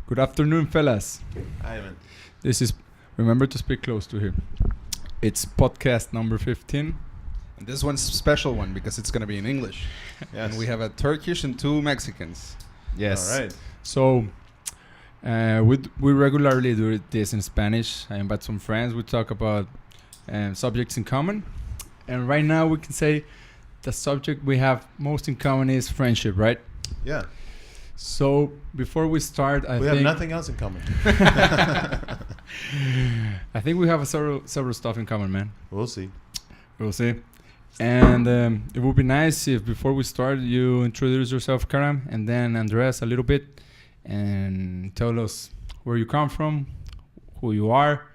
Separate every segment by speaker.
Speaker 1: Good afternoon, fellas.
Speaker 2: Hi, man.
Speaker 1: This is, remember to speak close to him. It's podcast number 15.
Speaker 3: And this one's a special one because it's going to be in English.
Speaker 2: Yes.
Speaker 3: And we have a Turkish and 2 Mexicans.
Speaker 1: Yes.
Speaker 2: All right.
Speaker 1: So, we regularly do this in Spanish. I invite some friends. We talk about subjects in common. And right now we can say the subject we have most in common is friendship, right?
Speaker 2: Yeah.
Speaker 1: So, before we start,
Speaker 2: We have nothing else in common.
Speaker 1: I think we have several stuff in common, man.
Speaker 2: We'll see.
Speaker 1: We'll see. And it would be nice if before we start you introduce yourself, Kerem, and then Andres a little bit, and tell us where you come from, who you are,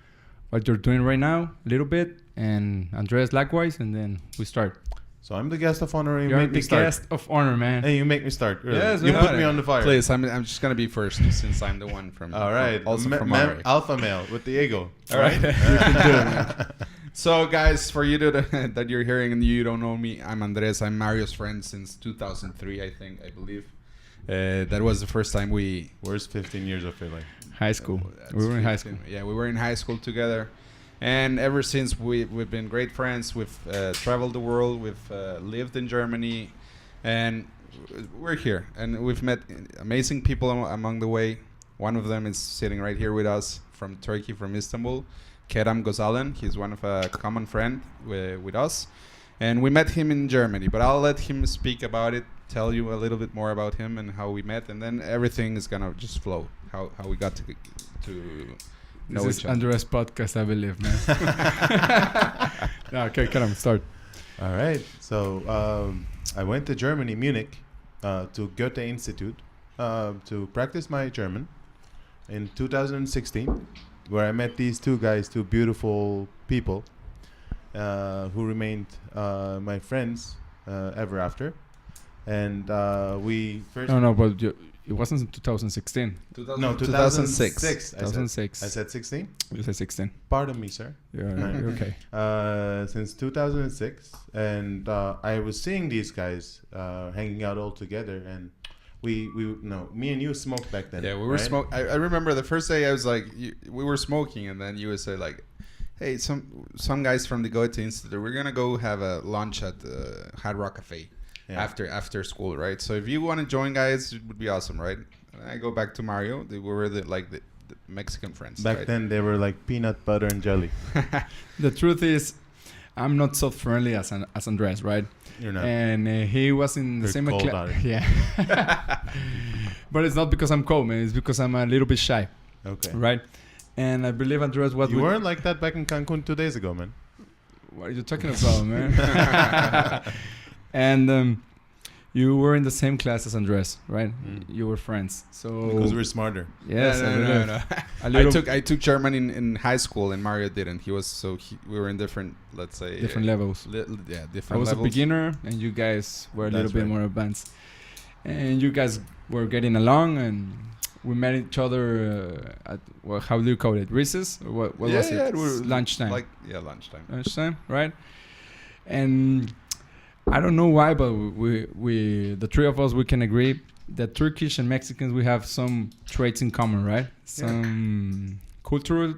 Speaker 1: what you're doing right now, a little bit, and Andres likewise, and then we start.
Speaker 2: So I'm the guest of honor. And you
Speaker 1: You're
Speaker 2: make
Speaker 1: the
Speaker 2: me start.
Speaker 1: guest of honor, man.
Speaker 2: Hey, you make me start. Really.
Speaker 3: Yes,
Speaker 2: you
Speaker 3: we
Speaker 2: put
Speaker 3: got
Speaker 2: me
Speaker 3: it.
Speaker 2: on the fire.
Speaker 3: Please, I'm just going to be first since I'm the one from...
Speaker 2: All right.
Speaker 3: Also from Mari.
Speaker 2: Alpha male with the ego.
Speaker 3: All right.
Speaker 1: You can do it, man.
Speaker 3: So, guys, for you that you're hearing and you don't know me, I'm Andres. I'm Mario's friend since 2003, I believe. That was the first time we...
Speaker 2: Where's 15 years of it? Like?
Speaker 1: High school.
Speaker 3: That's
Speaker 1: We were in high
Speaker 3: 15.
Speaker 1: school.
Speaker 3: Yeah, we were in high school together. And ever since, we've been great friends. We've traveled the world. We've lived in Germany. And we're here. And we've met amazing people among the way. One of them is sitting right here with us from Turkey, from Istanbul. Kerem Gozalan. He's one of a common friend with us. And we met him in Germany. But I'll let him speak about it, tell you a little bit more about him and how we met. And then everything is going to just flow, how we got to know
Speaker 1: This is
Speaker 3: each other.
Speaker 1: Andres' podcast, I believe, man. No, okay, Kerem, start.
Speaker 2: All right. So I went to Germany, Munich, to Goethe Institute to practice my German in 2016, where I met these two guys, two beautiful people who remained my friends ever after. And we first...
Speaker 1: No, but it wasn't in 2016.
Speaker 2: No, 2006. I
Speaker 1: 2006.
Speaker 2: said 16?
Speaker 1: You said 16.
Speaker 2: Pardon me, sir.
Speaker 1: Yeah, you're okay.
Speaker 2: Since 2006, and I was seeing these guys hanging out all together, and me and you smoked back then.
Speaker 3: Yeah, we were
Speaker 2: right?
Speaker 3: smoking. I remember the first day I was like, we were smoking, and then you would say like, hey, some guys from the Goethe Institute, we're gonna go have a lunch at the Hard Rock Cafe after school, right? So if you want to join, guys, it would be awesome, right? And I go back to Mario. We were the Mexican friends.
Speaker 2: Back
Speaker 3: right?
Speaker 2: then, they were like peanut butter and jelly.
Speaker 1: The truth is, I'm not so friendly as Andres, right?
Speaker 2: You're not.
Speaker 1: And he was in the
Speaker 2: You're
Speaker 1: same
Speaker 2: cold
Speaker 1: class.
Speaker 2: out.
Speaker 1: Yeah. But it's not because I'm cold, man. It's because I'm a little bit shy,
Speaker 2: Okay.
Speaker 1: right? And I believe Andres was...
Speaker 2: You weren't like that back in Cancun 2 days ago, man.
Speaker 1: What are you talking about, man? And you were in the same class as Andres, right? You were friends. So
Speaker 2: Because we're smarter.
Speaker 1: yes,
Speaker 3: no.
Speaker 1: a little
Speaker 3: I took German in high school, and Mario didn't. We were in different, let's say,
Speaker 1: different levels.
Speaker 3: different
Speaker 1: I was
Speaker 3: levels.
Speaker 1: a beginner, and you guys were a little
Speaker 2: That's
Speaker 1: bit
Speaker 2: right.
Speaker 1: more advanced. And you guys were getting along, and we met each other at how do you call it? Recess? Or what was it?
Speaker 3: it was
Speaker 1: Lunchtime.
Speaker 3: Lunchtime.
Speaker 1: Lunchtime, right? And I don't know why, but we the three of us, we can agree that Turkish and Mexicans, we have some traits in common, right? Some cultural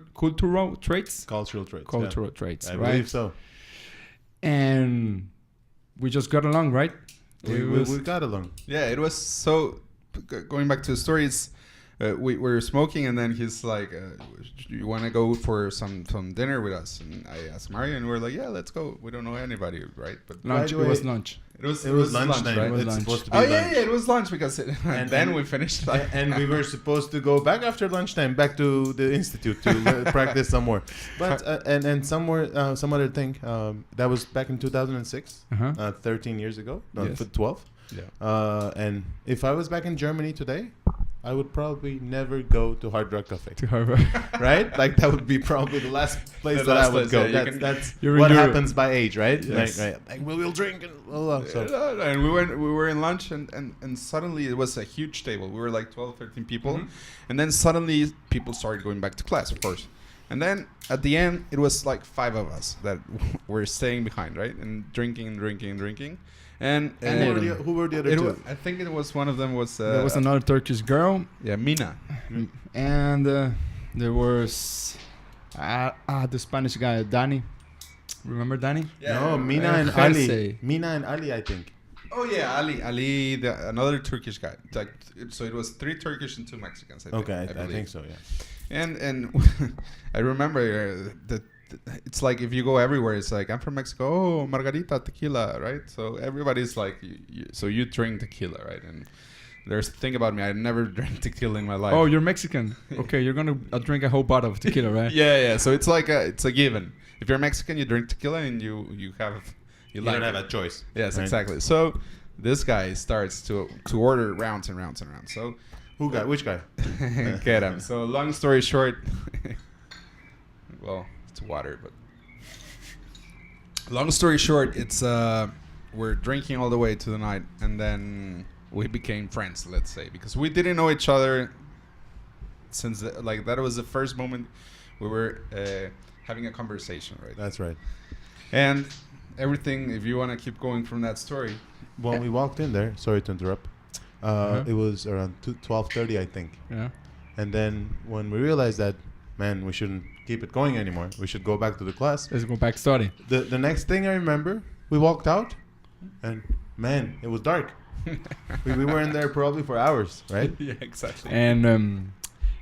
Speaker 1: traits.
Speaker 2: Cultural traits.
Speaker 1: Cultural traits,
Speaker 2: I
Speaker 1: right?
Speaker 2: believe so.
Speaker 1: And we just got along, right?
Speaker 2: We got along.
Speaker 3: Yeah, it was so. Going back to the story, it's we were smoking, and then he's like, "You want to go for some dinner with us?" And I asked Mario, and we were like, "Yeah, let's go." We don't know anybody, right? But
Speaker 1: Lunch.
Speaker 2: By the
Speaker 1: It was
Speaker 2: way-
Speaker 1: lunch.
Speaker 3: it was
Speaker 2: lunchtime.
Speaker 1: right? It was
Speaker 2: It's
Speaker 1: lunch.
Speaker 2: supposed to be
Speaker 3: Oh
Speaker 2: lunch.
Speaker 3: yeah, it was lunch because and then we finished. Like,
Speaker 2: And we were supposed to go back after lunchtime back to the institute to practice some more. But and some other thing that was back in 2006,
Speaker 1: Uh-huh.
Speaker 2: 13 years ago, no,
Speaker 1: Yes.
Speaker 2: 12.
Speaker 3: yeah.
Speaker 2: And if I was back in Germany today, I would probably never go to Hard Rock Cafe,
Speaker 1: To Harvard.
Speaker 2: right? Like that would be probably the last place
Speaker 3: The
Speaker 2: that I
Speaker 3: last
Speaker 2: would
Speaker 3: place,
Speaker 2: go.
Speaker 3: yeah,
Speaker 2: That's
Speaker 1: You're in
Speaker 2: what
Speaker 1: Europe.
Speaker 2: happens by age, right?
Speaker 1: Yes.
Speaker 2: Like we'll drink and blah, blah, blah. So
Speaker 3: And we were in lunch, and suddenly it was a huge table. We were like 12, 13 people, and then suddenly people started going back to class, of course. And then at the end, it was like 5 of us that were staying behind, right? And drinking. And
Speaker 2: Who were the other
Speaker 3: it
Speaker 2: two?
Speaker 3: I think it was one of them was
Speaker 1: there was another Turkish girl,
Speaker 3: Mina.
Speaker 1: and there was the Spanish guy, Danny. Remember Danny?
Speaker 2: No, Mina and
Speaker 1: Jose.
Speaker 2: Ali. Mina and Ali, I think.
Speaker 3: Oh yeah, Ali, another Turkish guy. Like, so it was 3 Turkish and 2 Mexicans. I think,
Speaker 2: Okay, I
Speaker 3: believe.
Speaker 2: think so. Yeah.
Speaker 3: And I remember that it's like if you go everywhere, it's like I'm from Mexico. Oh, margarita, tequila, right? So everybody's like, so you drink tequila, right? And there's the thing about me, I never drank tequila in my life.
Speaker 1: Oh, you're Mexican. Okay, you're gonna drink a whole bottle of tequila, right?
Speaker 3: yeah. So it's like it's a given. If you're Mexican, you drink tequila, and you
Speaker 2: Don't have a choice.
Speaker 3: Yes,
Speaker 2: right?
Speaker 3: exactly. So this guy starts to order rounds and rounds and rounds. So
Speaker 2: Which guy?
Speaker 3: Kerem. So long story short, well, it's water, but long story short, it's we're drinking all the way to the night, and then we became friends, let's say, because we didn't know each other since that was the first moment we were having a conversation, right?
Speaker 2: That's right.
Speaker 3: And everything, if you want to keep going from that story.
Speaker 2: When we walked in there, sorry to interrupt, it was around 12:30, I think.
Speaker 1: Yeah.
Speaker 2: And then when we realized that, man, we shouldn't keep it going anymore. We should go back to the class.
Speaker 1: Let's go back study.
Speaker 2: The next thing I remember, we walked out, and man, it was dark. we were in there probably for hours, right?
Speaker 3: Yeah, exactly.
Speaker 1: And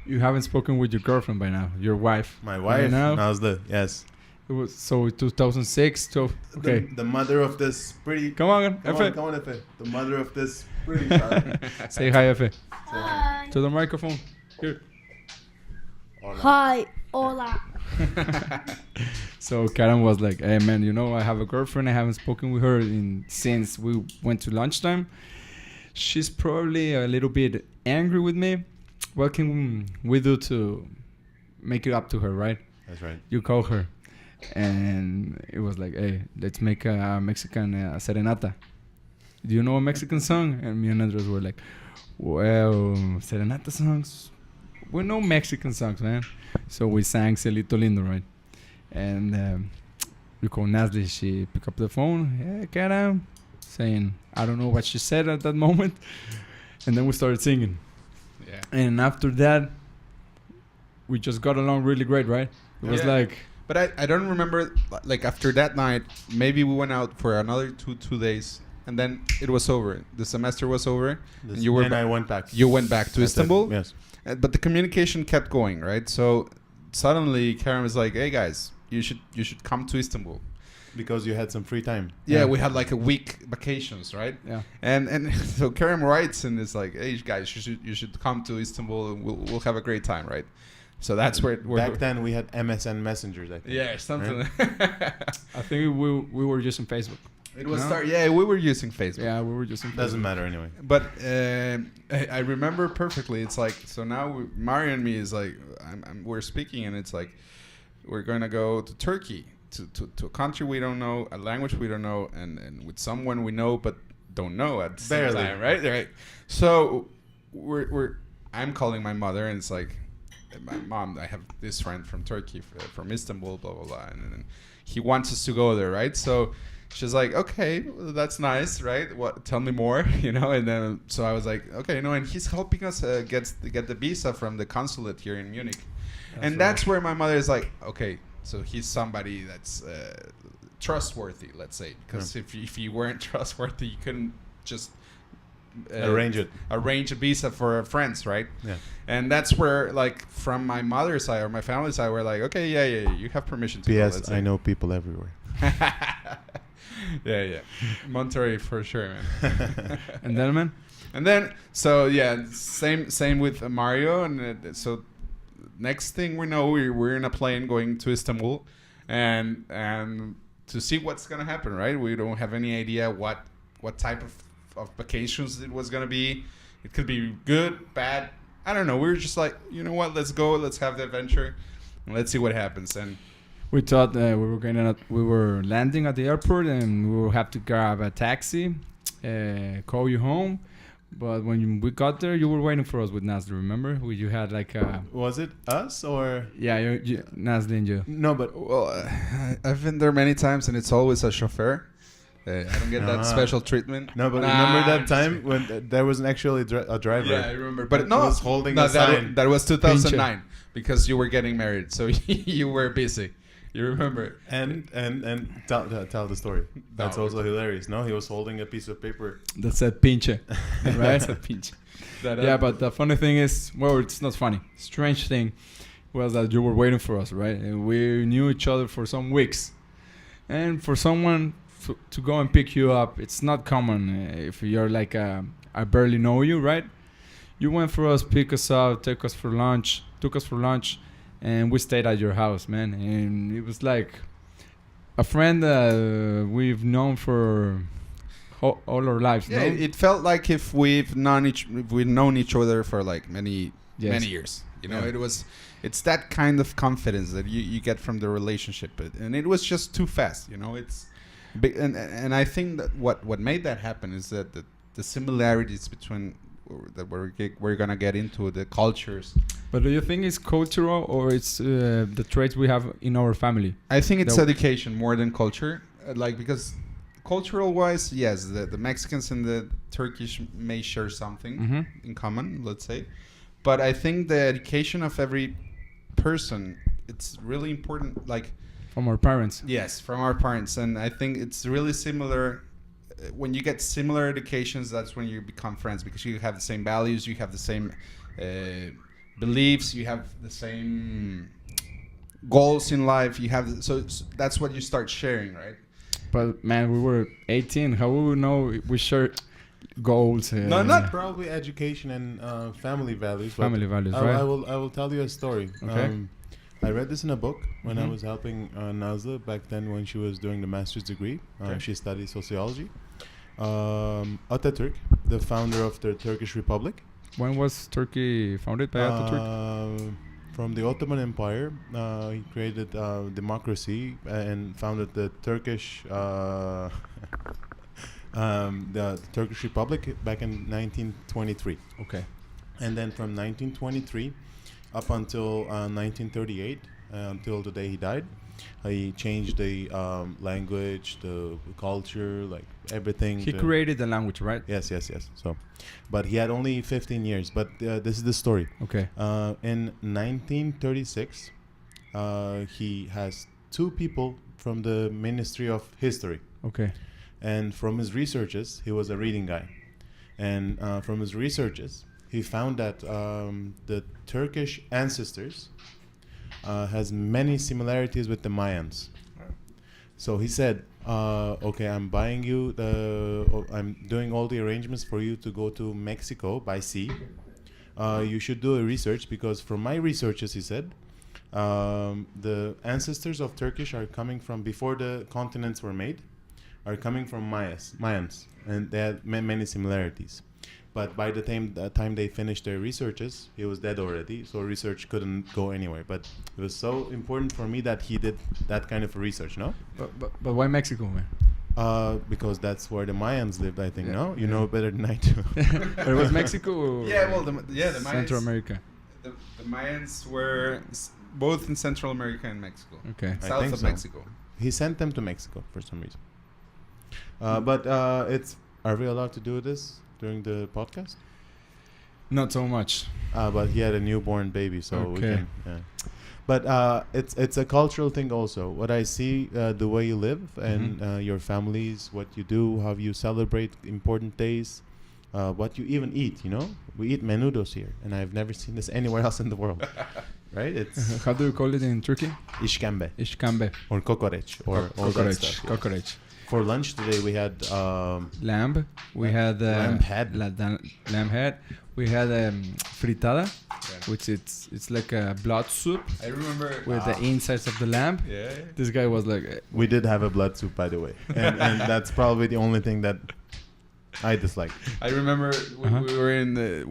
Speaker 1: you haven't spoken with your girlfriend by now, your wife.
Speaker 2: My wife,
Speaker 1: now?
Speaker 2: Nazlı, yes.
Speaker 1: It was so 2006. Okay.
Speaker 2: The mother of this pretty.
Speaker 1: Come on,
Speaker 2: Come
Speaker 1: Efe.
Speaker 2: on, Efe. The mother of this pretty child.
Speaker 1: Say hi, Efe.
Speaker 4: Hi.
Speaker 1: To the microphone. Here.
Speaker 4: Hi. Hola.
Speaker 1: So Karen was like, "Hey man, you know I have a girlfriend. I haven't spoken with her since we went to lunchtime. She's probably a little bit angry with me. What can we do to make it up to her, right?"
Speaker 2: That's right.
Speaker 1: You call her, and it was like, "Hey, let's make a Mexican serenata. Do you know a Mexican song?" And me and Andres were like, "Well, serenata songs. We know Mexican songs, man." So we sang Celito Lindo, right? And we called Nazli. She picked up the phone. "Hey, Kerem," saying, I don't know what she said at that moment. And then we started singing.
Speaker 3: Yeah.
Speaker 1: And after that, we just got along really great, right? It was
Speaker 3: Yeah.
Speaker 1: like...
Speaker 3: But I don't remember, like, after that night, maybe we went out for another two days, and then it was over. The semester was over, and you were
Speaker 2: I went back.
Speaker 3: you went back to
Speaker 2: That's it.
Speaker 3: Istanbul.
Speaker 2: Yes.
Speaker 3: But the communication kept going, right? So suddenly Kerem was like, "Hey guys, you should come to Istanbul."
Speaker 2: Because you had some free time.
Speaker 3: Yeah, we had like a week vacations, right?
Speaker 1: Yeah.
Speaker 3: And so Kerem writes and is like, "Hey guys, you should come to Istanbul and we'll have a great time, right?" So that's where
Speaker 2: Back then we had MSN messengers, I think.
Speaker 3: yeah, something.
Speaker 1: I think we were using Facebook.
Speaker 3: It was
Speaker 1: No?
Speaker 3: yeah, we were using Facebook.
Speaker 1: Yeah, we were using Facebook.
Speaker 2: Doesn't matter anyway.
Speaker 3: But I remember perfectly. It's like, so now Mario and me is like, we're speaking, and it's like, we're gonna go to Turkey, to a country we don't know, a language we don't know, and with someone we know but don't know at the same
Speaker 2: Barely.
Speaker 3: time, right? So I'm calling my mother, and it's like, my mom, I have this friend from Turkey, from Istanbul, blah blah blah, and he wants us to go there, right? So she's like, "Okay, well, that's nice, right? What? Tell me more," you know. And then so I was like, "Okay, no." And he's helping us get the visa from the consulate here in Munich, that's where my mother is like, "Okay, so he's somebody that's trustworthy, let's say, because if you weren't trustworthy, you couldn't just arrange a visa for friends, right?"
Speaker 2: Yeah.
Speaker 3: And that's where, like, from my mother's side or my family's side, we're like, "Okay, yeah, you have permission to go."
Speaker 2: P.S.
Speaker 3: let's
Speaker 2: I
Speaker 3: say.
Speaker 2: know people everywhere.
Speaker 3: Yeah. Monterey for sure, man.
Speaker 1: And then, man?
Speaker 3: And then, so yeah, same with Mario. And so next thing we know, we're in a plane going to Istanbul, and to see what's gonna happen, right? We don't have any idea what type of vacations it was gonna be. It could be good, bad. I don't know. We were just like, you know what? Let's go. Let's have the adventure, and let's see what happens. And
Speaker 1: We thought we were landing at the airport and we would have to grab a taxi, call you home. But when we got there, you were waiting for us with Nazli, remember? You had like a...
Speaker 2: Was it us or?
Speaker 1: Yeah, Nazli and you.
Speaker 2: No, but
Speaker 3: well, I've been there many times, and it's always a chauffeur. I don't get that special treatment.
Speaker 2: No, but
Speaker 3: Nah,
Speaker 2: remember
Speaker 3: I'm
Speaker 2: that
Speaker 3: just
Speaker 2: time
Speaker 3: kidding.
Speaker 2: when there was actually a driver?
Speaker 3: Yeah, I remember. But
Speaker 2: that
Speaker 3: no,
Speaker 2: was holding
Speaker 3: no,
Speaker 2: a sign.
Speaker 3: that was 2009 because you were getting married, so you were busy. You remember?
Speaker 2: And tell the story. That's
Speaker 3: No,
Speaker 2: also hilarious. No, he was holding a piece of paper.
Speaker 1: That said pinche, right?
Speaker 3: Pinch.
Speaker 1: Yeah, but the funny thing is, well, it's not funny. Strange thing was that you were waiting for us, right? And we knew each other for some weeks. And for someone to go and pick you up, it's not common. If you're like, I barely know you, right? You went for us, pick us up, took us for lunch, and we stayed at your house, man. And it was like a friend we've known for all our lives.
Speaker 3: Yeah,
Speaker 1: no?
Speaker 3: it felt like if we've known each other for like many years. You know,
Speaker 2: Yeah.
Speaker 3: it's that kind of confidence that you get from the relationship, and it was just too fast. You know, it's big, and I think that what made that happen is that the similarities between that we're gonna get into the cultures.
Speaker 1: But do you think it's cultural or it's the traits we have in our family?
Speaker 3: I think it's
Speaker 1: No.
Speaker 3: education more than culture. Like, because cultural wise, yes, the Mexicans and the Turkish may share something
Speaker 1: Mm-hmm.
Speaker 3: in common, let's say. But I think the education of every person, it's really important. Like,
Speaker 1: From our parents.
Speaker 3: yes, from our parents. And I think it's really similar. When you get similar educations, that's when you become friends, because you have the same values, you have the same beliefs, you have the same goals in life. You have so that's what you start sharing, right?
Speaker 1: But man, we were 18. How would we know we share goals?
Speaker 3: No, not
Speaker 2: Probably education and family values. but
Speaker 1: family values,
Speaker 2: I
Speaker 1: right?
Speaker 2: will tell you a story.
Speaker 1: Okay.
Speaker 2: I read this in a book when I
Speaker 1: Mhm.
Speaker 2: was helping Nazlı back then when she was doing the master's degree.
Speaker 1: Okay.
Speaker 2: She studied sociology. Atatürk, the founder of the Turkish Republic.
Speaker 1: When was Turkey founded by Atatürk?
Speaker 2: From the Ottoman Empire, he created democracy and founded the Turkish the Turkish Republic back in 1923.
Speaker 1: Okay.
Speaker 2: And then from 1923 up until 1938, until the day he died, he changed the language, the culture, like everything.
Speaker 1: He created the language, right?
Speaker 2: Yes. So, but he had only 15 years. But this is the story.
Speaker 1: Okay.
Speaker 2: In 1936, he has two people from the Ministry of History.
Speaker 1: Okay.
Speaker 2: And from his researches, he was a reading guy. And from his researches, he found that the Turkish ancestors has many similarities with the Mayans. So he said, okay, I'm buying you I'm doing all the arrangements for you to go to Mexico by sea. You should do a research, because from my researches, he said, the ancestors of Turkish are coming from before the continents were made, are coming from Mayans, and they had many similarities. But by the time they finished their researches, he was dead already, so research couldn't go anywhere. But it was so important for me that he did that kind of research, no?
Speaker 1: But why Mexico, man?
Speaker 2: Because that's where the Mayans lived, I think,
Speaker 1: Yeah,
Speaker 2: no? You
Speaker 1: yeah.
Speaker 2: know better than I do.
Speaker 1: But it was Mexico or
Speaker 3: Yeah, well, the Mayans,
Speaker 1: Central America?
Speaker 3: The Mayans were both in Central America and Mexico.
Speaker 1: Okay.
Speaker 2: I
Speaker 3: South
Speaker 2: think
Speaker 3: of
Speaker 2: so.
Speaker 3: Mexico.
Speaker 2: He sent them to Mexico for some reason. But are we allowed to do this during the podcast?
Speaker 1: Not so much.
Speaker 2: But he had a newborn baby, so we
Speaker 1: Okay.
Speaker 2: can. Yeah. But it's a cultural thing also. What I see, the way you live and your families, what you do, how you celebrate important days, what you even eat. You know, we eat menudos here, and I've never seen this anywhere else in the world. Right? It's
Speaker 1: How do you call it in Turkey?
Speaker 2: işkembe
Speaker 1: Ishkambe.
Speaker 2: or kokoreç or all that stuff. Yes.
Speaker 1: Kokoreç.
Speaker 2: For lunch today, we had
Speaker 1: Lamb. We had
Speaker 2: lamb head.
Speaker 1: Lamb head. We had fritada, which it's like a blood soup
Speaker 3: I remember
Speaker 1: with the insides of the lamb.
Speaker 3: Yeah.
Speaker 1: This guy was like,
Speaker 2: We did have a blood soup, by the way, and that's probably the only thing that I dislike.
Speaker 3: I remember when
Speaker 1: Uh-huh.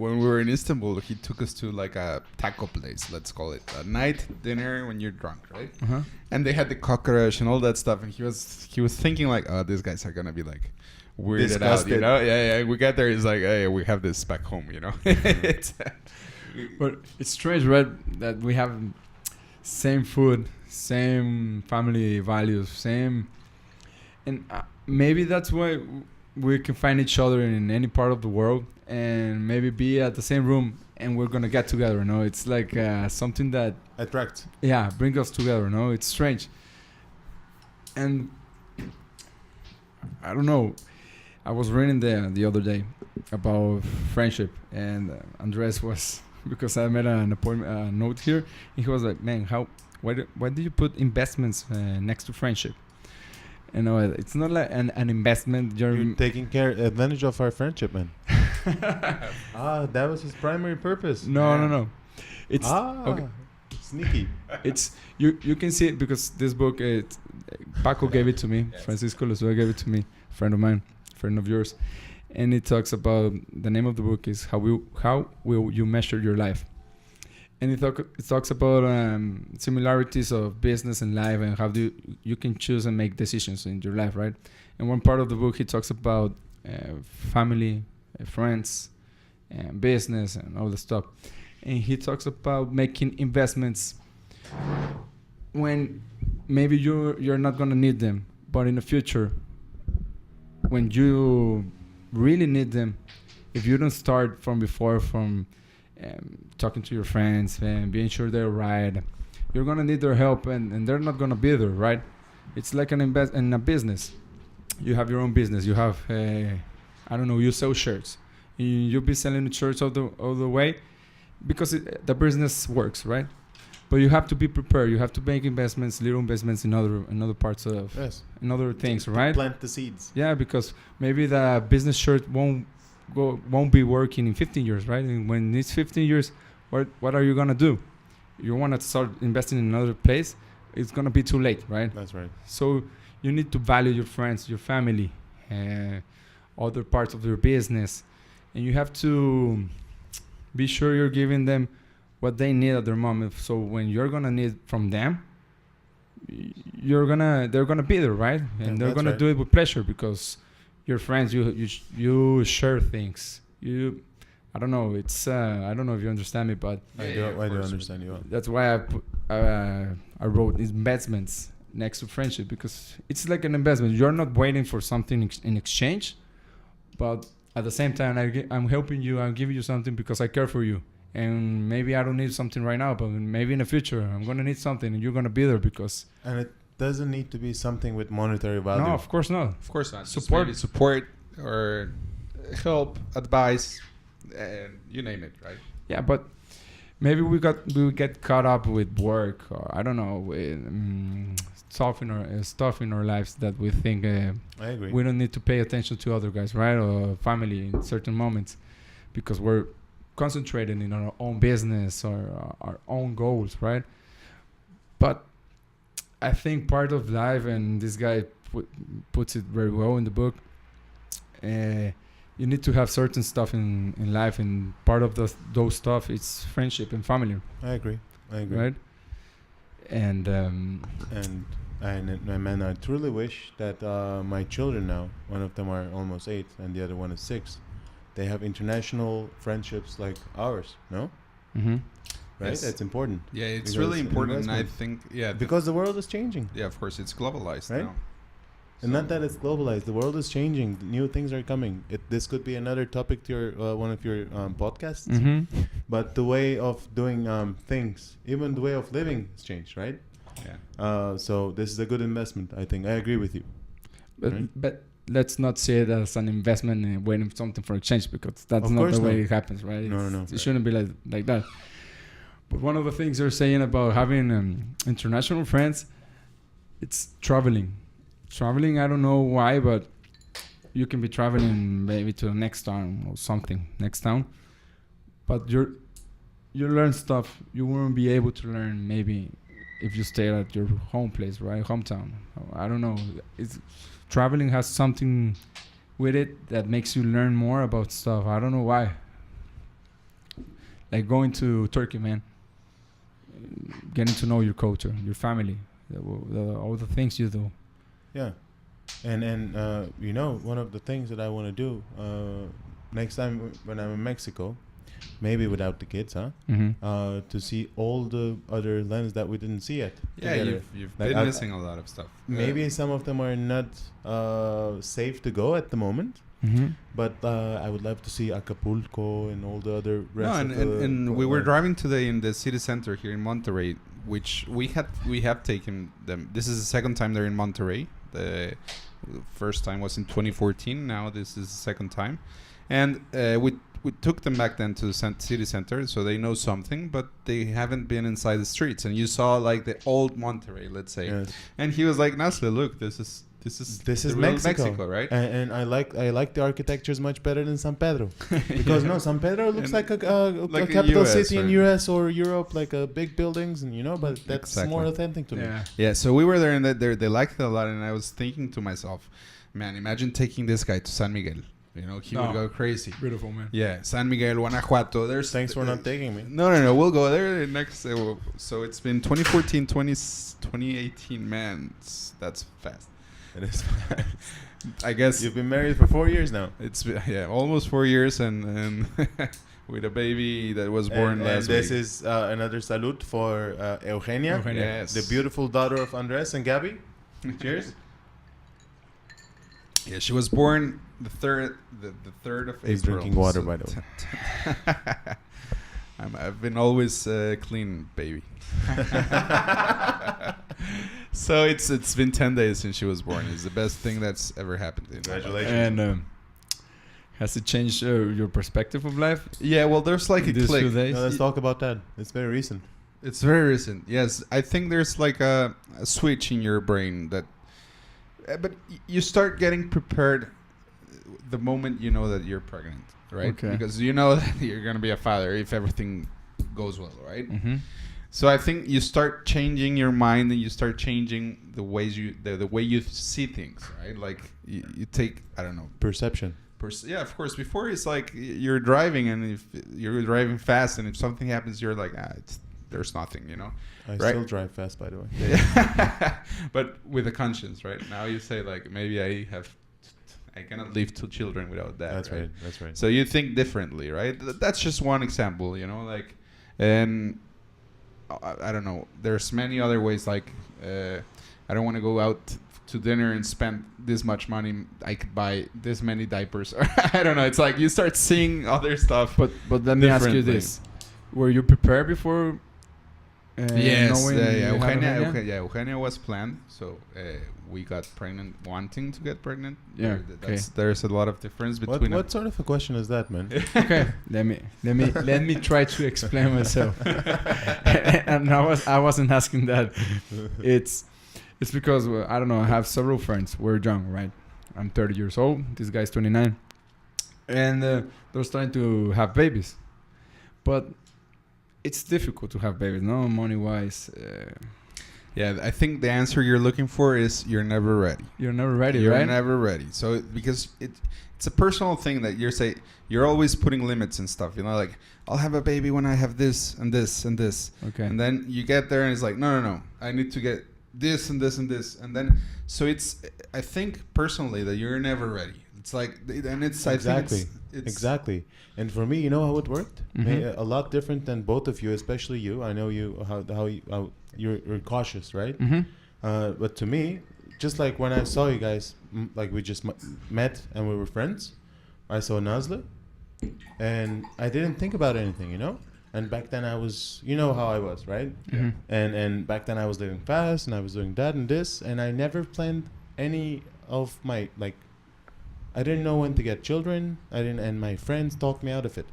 Speaker 3: when we were in Istanbul, he took us to like a taco place, let's call it a night dinner when you're drunk, right?
Speaker 1: uh-huh.
Speaker 3: And they had the cockroach and all that stuff, and he was thinking like, oh, these guys are gonna be like weirded out, you
Speaker 2: Disgusted.
Speaker 3: know? Yeah. We get there, it's like, hey, we have this back home, you know? It's,
Speaker 1: But it's strange, right? That we have same food, same family values, same And maybe that's why we can find each other in any part of the world and maybe be at the same room and we're gonna get together. You know, it's like something that
Speaker 2: Attract.
Speaker 1: bring us together. You know, it's strange. And I don't know. I was reading the other day about friendship, and Andres was because I made an appointment note here. And he was like, "Man, why do you put investments next to friendship?" You know, it's not like an investment.
Speaker 2: You're taking advantage of our friendship, man. That was his primary purpose.
Speaker 1: No. It's okay.
Speaker 2: Sneaky.
Speaker 1: It's you can see it because this book Paco gave it to me.
Speaker 3: Yes.
Speaker 1: Francisco Lozua gave it to me, friend of mine, friend of yours, and it talks about the name of the book is how will you measure your life, and it talks about similarities of business and life and how you can choose and make decisions in your life, right? And one part of the book he talks about family, friends, and business and all the stuff, and he talks about making investments when maybe you're not gonna need them, but in the future, when you really need them, if you don't start from before, from talking to your friends and being sure they're right, you're gonna need their help, and they're not gonna be there, right? It's like an invest in a business. You have your own business. You have I don't know. You sell shirts. You'll be selling the shirts all the way because the business works, right? But you have to be prepared. You have to make investments, little investments in other parts of in other things, right?
Speaker 2: Plant the seeds.
Speaker 1: Yeah, because maybe the business shirt won't be working in 15 years, right? And when it's 15 years, what are you gonna do? You want to start investing in another place? It's gonna be too late, right?
Speaker 2: That's right.
Speaker 1: So you need to value your friends, your family, other parts of your business, and you have to be sure you're giving them what they need at their moment. So when you're gonna need from them, they're gonna be there, right? And they're gonna do it with pleasure because your friends, you share things. I don't know. It's I don't know if you understand me, but
Speaker 2: I do understand you.
Speaker 1: that's why I wrote investments next to friendship, because it's like an investment. You're not waiting for something in exchange, but at the same time, I'm helping you. I'm giving you something because I care for you. And maybe I don't need something right now, but maybe in the future I'm gonna need something, and you're gonna be there because.
Speaker 2: And it doesn't need to be something with monetary value.
Speaker 1: No, of course not.
Speaker 3: Of course not.
Speaker 1: Support
Speaker 3: or help, advice, you name it, right?
Speaker 1: Yeah, but maybe we get caught up with work, or I don't know, with stuff in our lives that we think
Speaker 2: I agree.
Speaker 1: we don't need to pay attention to other guys, right, or family in certain moments, because we're concentrated in our own business or our own goals, right? But I think part of life, and this guy puts it very well in the book, you need to have certain stuff in life, and part of those stuff is friendship and family.
Speaker 2: I agree.
Speaker 1: Right? And
Speaker 2: man, I truly wish that my children now, one of them are almost 8 and the other one is 6, they have international friendships like ours, no?
Speaker 1: Mm-hmm.
Speaker 2: Right?
Speaker 3: Yes.
Speaker 2: That's important.
Speaker 3: Yeah, it's
Speaker 2: Because
Speaker 3: really important, and I
Speaker 2: investment.
Speaker 3: think,
Speaker 2: Because the world is changing.
Speaker 3: yeah, of course, it's globalized
Speaker 2: Right?
Speaker 3: now.
Speaker 2: And not that it's globalized. The world is changing. New things are coming. This could be another topic to your one of your podcasts.
Speaker 1: Mm-hmm.
Speaker 2: But the way of doing things, even the way of living has changed, right?
Speaker 3: Yeah.
Speaker 2: So this is a good investment, I think. I agree with you.
Speaker 1: But let's not see it as an investment and waiting for something for exchange, because that's
Speaker 2: Of
Speaker 1: not
Speaker 2: course
Speaker 1: the way
Speaker 2: not.
Speaker 1: it happens, right?
Speaker 2: No.
Speaker 1: It shouldn't be like that. But one of the things you're saying about having international friends, it's traveling. Traveling, I don't know why, but you can be traveling maybe to the next town or something, next town. But you learn stuff you wouldn't be able to learn maybe if you stay at your home place, right? Hometown. I don't know. Traveling has something with it that makes you learn more about stuff. I don't know why. Like going to Turkey, man. Getting to know your culture, your family, all the things you do.
Speaker 2: Yeah. And one of the things that I want to do next time when I'm in Mexico, maybe without the kids, huh? To see all the other lands that we didn't see yet.
Speaker 3: Yeah,
Speaker 2: together.
Speaker 3: you've
Speaker 2: Like,
Speaker 3: been missing a lot of stuff.
Speaker 2: Maybe some of them are not safe to go at the moment. But I would love to see Acapulco and all the other rest of the
Speaker 3: and we were driving today in the city center here in Monterrey, which we have taken them. This is the second time they're in Monterrey. The first time was in 2014. Now this is the second time, and we took them back then to the city center, so they know something, but they haven't been inside the streets. And you saw like the old Monterrey, let's say. Yes. And he was like, "Nasle, look, this is Mexico, right?"
Speaker 2: And I like the architectures much better than San Pedro, because San Pedro looks like a capital
Speaker 3: US
Speaker 2: city in US or Europe, like big buildings, and but that's more authentic to me.
Speaker 3: Yeah. So we were there, and they liked it a lot, and I was thinking to myself, man, imagine taking this guy to San Miguel. He would go crazy.
Speaker 1: Beautiful, man.
Speaker 3: Yeah, San Miguel, Guanajuato.
Speaker 2: Thanks for not taking me.
Speaker 3: No. We'll go there next. So it's been 2014, 2018. Man, that's fast.
Speaker 2: It is.
Speaker 3: I guess
Speaker 2: you've been married for 4 years now.
Speaker 3: It's almost 4 years, and with a baby that was born last week.
Speaker 2: And this is another salute for Eugenia,
Speaker 3: yes.
Speaker 2: The beautiful daughter of Andres and Gabby. Cheers.
Speaker 3: Yeah, she was born the third of April.
Speaker 2: He's drinking water, by the way.
Speaker 3: I've been always clean, baby. So it's been 10 days since she was born. It's the best thing that's ever happened to me.
Speaker 2: Congratulations.
Speaker 1: And has it changed your perspective of life?
Speaker 3: Yeah, well, there's like a click.
Speaker 2: No, let's talk about that. It's very recent.
Speaker 3: It's very recent. Yes, I think there's like a switch in your brain that. But you start getting prepared the moment you know that you're pregnant, right?
Speaker 1: Okay.
Speaker 3: Because you know that you're going to be a father if everything goes well, right?
Speaker 1: Mm-hmm.
Speaker 3: So I think you start changing your mind, and you start changing the ways the way you see things, right? Like you take, I don't know,
Speaker 2: perception.
Speaker 3: Yeah, of course. Before it's like you're driving, and if you're driving fast, and if something happens, you're like, there's nothing,
Speaker 2: I
Speaker 3: right?
Speaker 2: still drive fast, by the way.
Speaker 3: But with a conscience, right? Now you say like, maybe I cannot leave 2 children without that.
Speaker 2: That's right.
Speaker 3: So you think differently, right? That's just one example, and I don't know. There's many other ways. Like I don't want to go out to dinner and spend this much money. I could buy this many diapers. I don't know. It's like you start seeing other stuff.
Speaker 1: But let me ask you this: were you prepared before?
Speaker 3: Yes. Eugenia was planned. So we got pregnant, wanting to get pregnant.
Speaker 1: Yeah.
Speaker 3: There's a lot of difference between.
Speaker 2: What sort of a question is that, man?
Speaker 1: Okay. Let me try to explain myself. And I wasn't asking that. It's because I don't know. I have several friends. We're young, right? I'm 30 years old. This guy's 29, and they're starting to have babies, but it's difficult to have babies, no, money-wise.
Speaker 3: Yeah, I think the answer you're looking for is you're never ready.
Speaker 1: You're never ready,
Speaker 3: right?
Speaker 1: You're
Speaker 3: never ready. So because it's a personal thing that you're always putting limits and stuff. Like I'll have a baby when I have this and this and this.
Speaker 1: Okay.
Speaker 3: And then you get there and it's like no. I need to get this and this and this, and then so I think personally that you're never ready. It's like, and it's
Speaker 2: exactly.
Speaker 3: I think it's
Speaker 2: exactly. And for me, you know how it worked?
Speaker 1: Mm-hmm.
Speaker 2: A lot different than both of you, especially you. I know you how you're cautious, right?
Speaker 1: Mm-hmm.
Speaker 2: But to me, just like when I saw you guys, like we just met and we were friends, I saw Nazla, and I didn't think about anything, And back then I was, how I was, right?
Speaker 1: Mm-hmm.
Speaker 2: And back then I was living fast, and I was doing that and this, and I never planned any of my I didn't know when to get children. And my friends talked me out of it,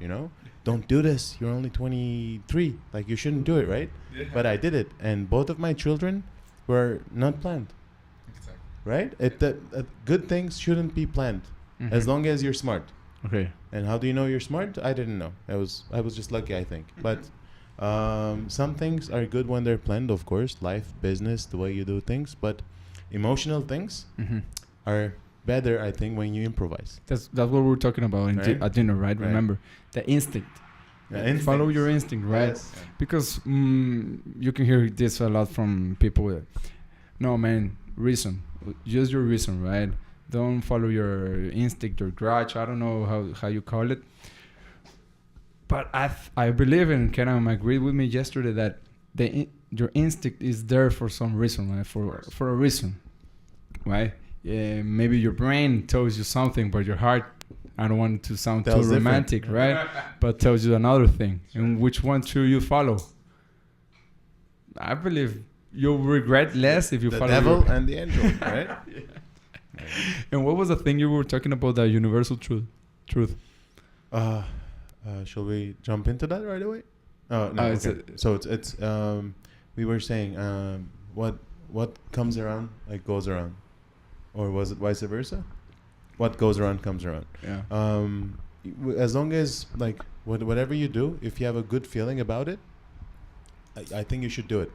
Speaker 2: Don't do this. You're only 23. Like, you shouldn't do it, right? Yeah. But I did it. And both of my children were not planned.
Speaker 3: Exactly.
Speaker 2: Right? Good things shouldn't be planned, as long as you're smart.
Speaker 1: Okay.
Speaker 2: And how do you know you're smart? I didn't know. I was just lucky, I think. But some things are good when they're planned, of course. Life, business, the way you do things. But emotional things are better, I think, when you improvise.
Speaker 1: That's what we were talking about at dinner, right? Remember the instinct. Follow your instinct, right?
Speaker 2: Yes.
Speaker 1: Because you can hear this a lot from people. No, man, reason. Use your reason, right? Don't follow your instinct or grudge. I don't know how you call it. But I believe in Kerem agreed with me yesterday that your instinct is there for some reason, right? For a reason, right? Yeah, maybe your brain tells you something, but your heart, I don't want it to sound
Speaker 2: Tells
Speaker 1: too romantic, right? But tells you another thing. And which one should you follow? I believe you'll regret less if you follow
Speaker 2: the devil and the angel, right?
Speaker 1: And what was the thing you were talking about, the universal truth?
Speaker 2: Shall we jump into that right away? Oh no. Okay. So it's we were saying what comes around like goes around, or was it vice versa? What goes around comes around.
Speaker 1: Yeah.
Speaker 2: As long as like whatever you do, if you have a good feeling about it, I think you should do it,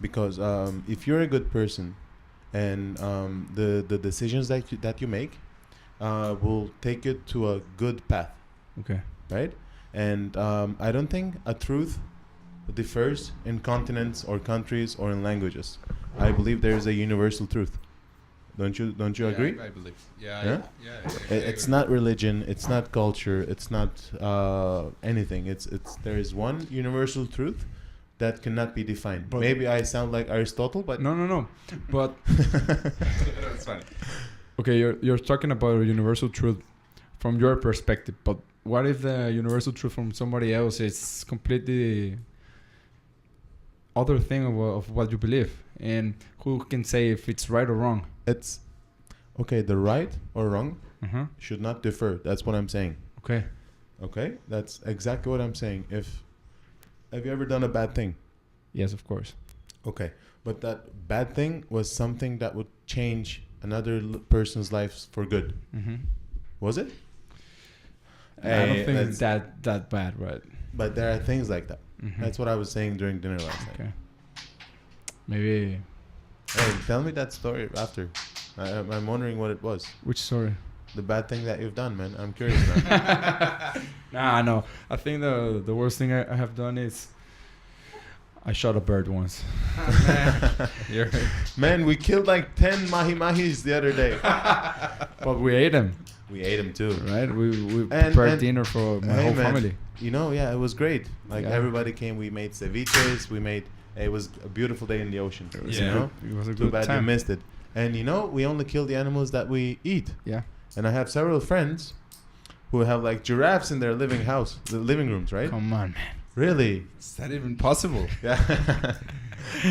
Speaker 2: because if you're a good person, and the decisions that you make will take you to a good path.
Speaker 1: Okay.
Speaker 2: Right? And I don't think a truth differs in continents or countries or in languages. I believe there is a universal truth. Don't you agree?
Speaker 3: I believe.
Speaker 2: It's not religion. It's not culture. It's not anything. It's there is one universal truth that cannot be defined. But maybe I sound like Aristotle, but
Speaker 1: no. But
Speaker 3: that's funny.
Speaker 1: Okay, you're talking about a universal truth from your perspective, but what if the universal truth from somebody else is completely other thing of what you believe? And who can say if it's right or wrong?
Speaker 2: It's okay. The right or wrong should not differ. That's what I'm saying. Okay, that's exactly what I'm saying. Have you ever done a bad thing?
Speaker 1: Yes, of course.
Speaker 2: Okay, but that bad thing was something that would change another person's life for good. Was it?
Speaker 1: I don't think it's that bad, right?
Speaker 2: But there are things like that. That's what I was saying during dinner last night.
Speaker 1: Okay. Maybe.
Speaker 2: Hey, tell me that story after. I'm wondering what it was.
Speaker 1: Which story?
Speaker 2: The bad thing that you've done, man. I'm curious now.
Speaker 1: Nah, no. I think the worst thing I have done is I shot a bird once.
Speaker 2: Man, we killed like 10 mahi-mahis the other day.
Speaker 1: But we ate them.
Speaker 2: We ate them too.
Speaker 1: Right? We prepared dinner for my whole family.
Speaker 2: You know, yeah, it was great. Like everybody came. We made ceviches. It was a beautiful day in the ocean.
Speaker 1: It was a
Speaker 2: Too
Speaker 1: good
Speaker 2: bad
Speaker 1: time.
Speaker 2: you missed it. And you know, we only kill the animals that we eat.
Speaker 1: Yeah.
Speaker 2: And I have several friends who have like giraffes in their living rooms, right?
Speaker 1: Come on, man.
Speaker 2: Really?
Speaker 3: Is that even possible?
Speaker 2: Yeah.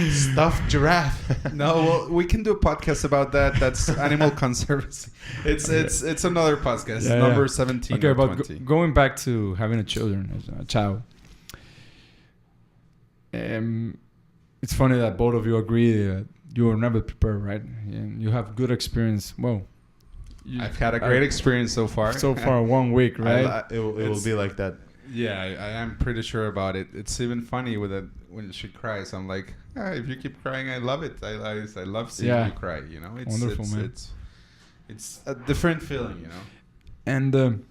Speaker 2: Stuffed giraffe.
Speaker 3: No, well, we can do a podcast about that. That's animal conservancy. It's another podcast, number 17
Speaker 1: okay,
Speaker 3: or
Speaker 1: but
Speaker 3: 20.
Speaker 1: Going back to having a child. It's funny that both of you agree that you were never prepared, right? And you have good experience. Well,
Speaker 3: I've had a great experience so far.
Speaker 1: So far, 1 week, right?
Speaker 2: It will be like that.
Speaker 3: Yeah, I am pretty sure about it. It's even funny with it when she cries. I'm like, if you keep crying, I love it. I love seeing you cry. You know, it's
Speaker 1: wonderful, man.
Speaker 3: It's a different feeling, you know.
Speaker 1: And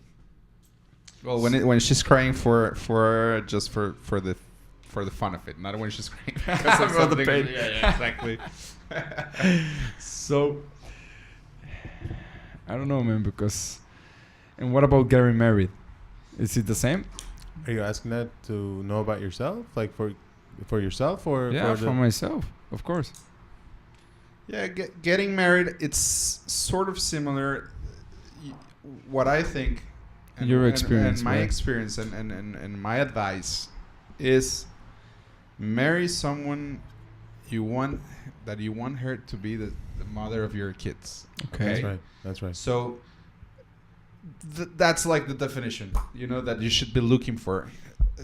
Speaker 3: well, when she's crying for the fun of it, not when she's crying because of
Speaker 1: For the
Speaker 3: something.
Speaker 1: pain.
Speaker 3: Yeah, exactly.
Speaker 1: So I don't know, man. And what about getting married? Is it the same?
Speaker 2: Are you asking that to know about yourself, like for yourself, or
Speaker 1: for myself, of course.
Speaker 3: Yeah, getting married, it's sort of similar. What I think,
Speaker 1: Your experience,
Speaker 3: and my
Speaker 1: right?
Speaker 3: experience, and my advice is marry someone you want her to be the mother of your kids. Okay,
Speaker 2: that's right.
Speaker 3: So that's like the definition, you know, that you should be looking for.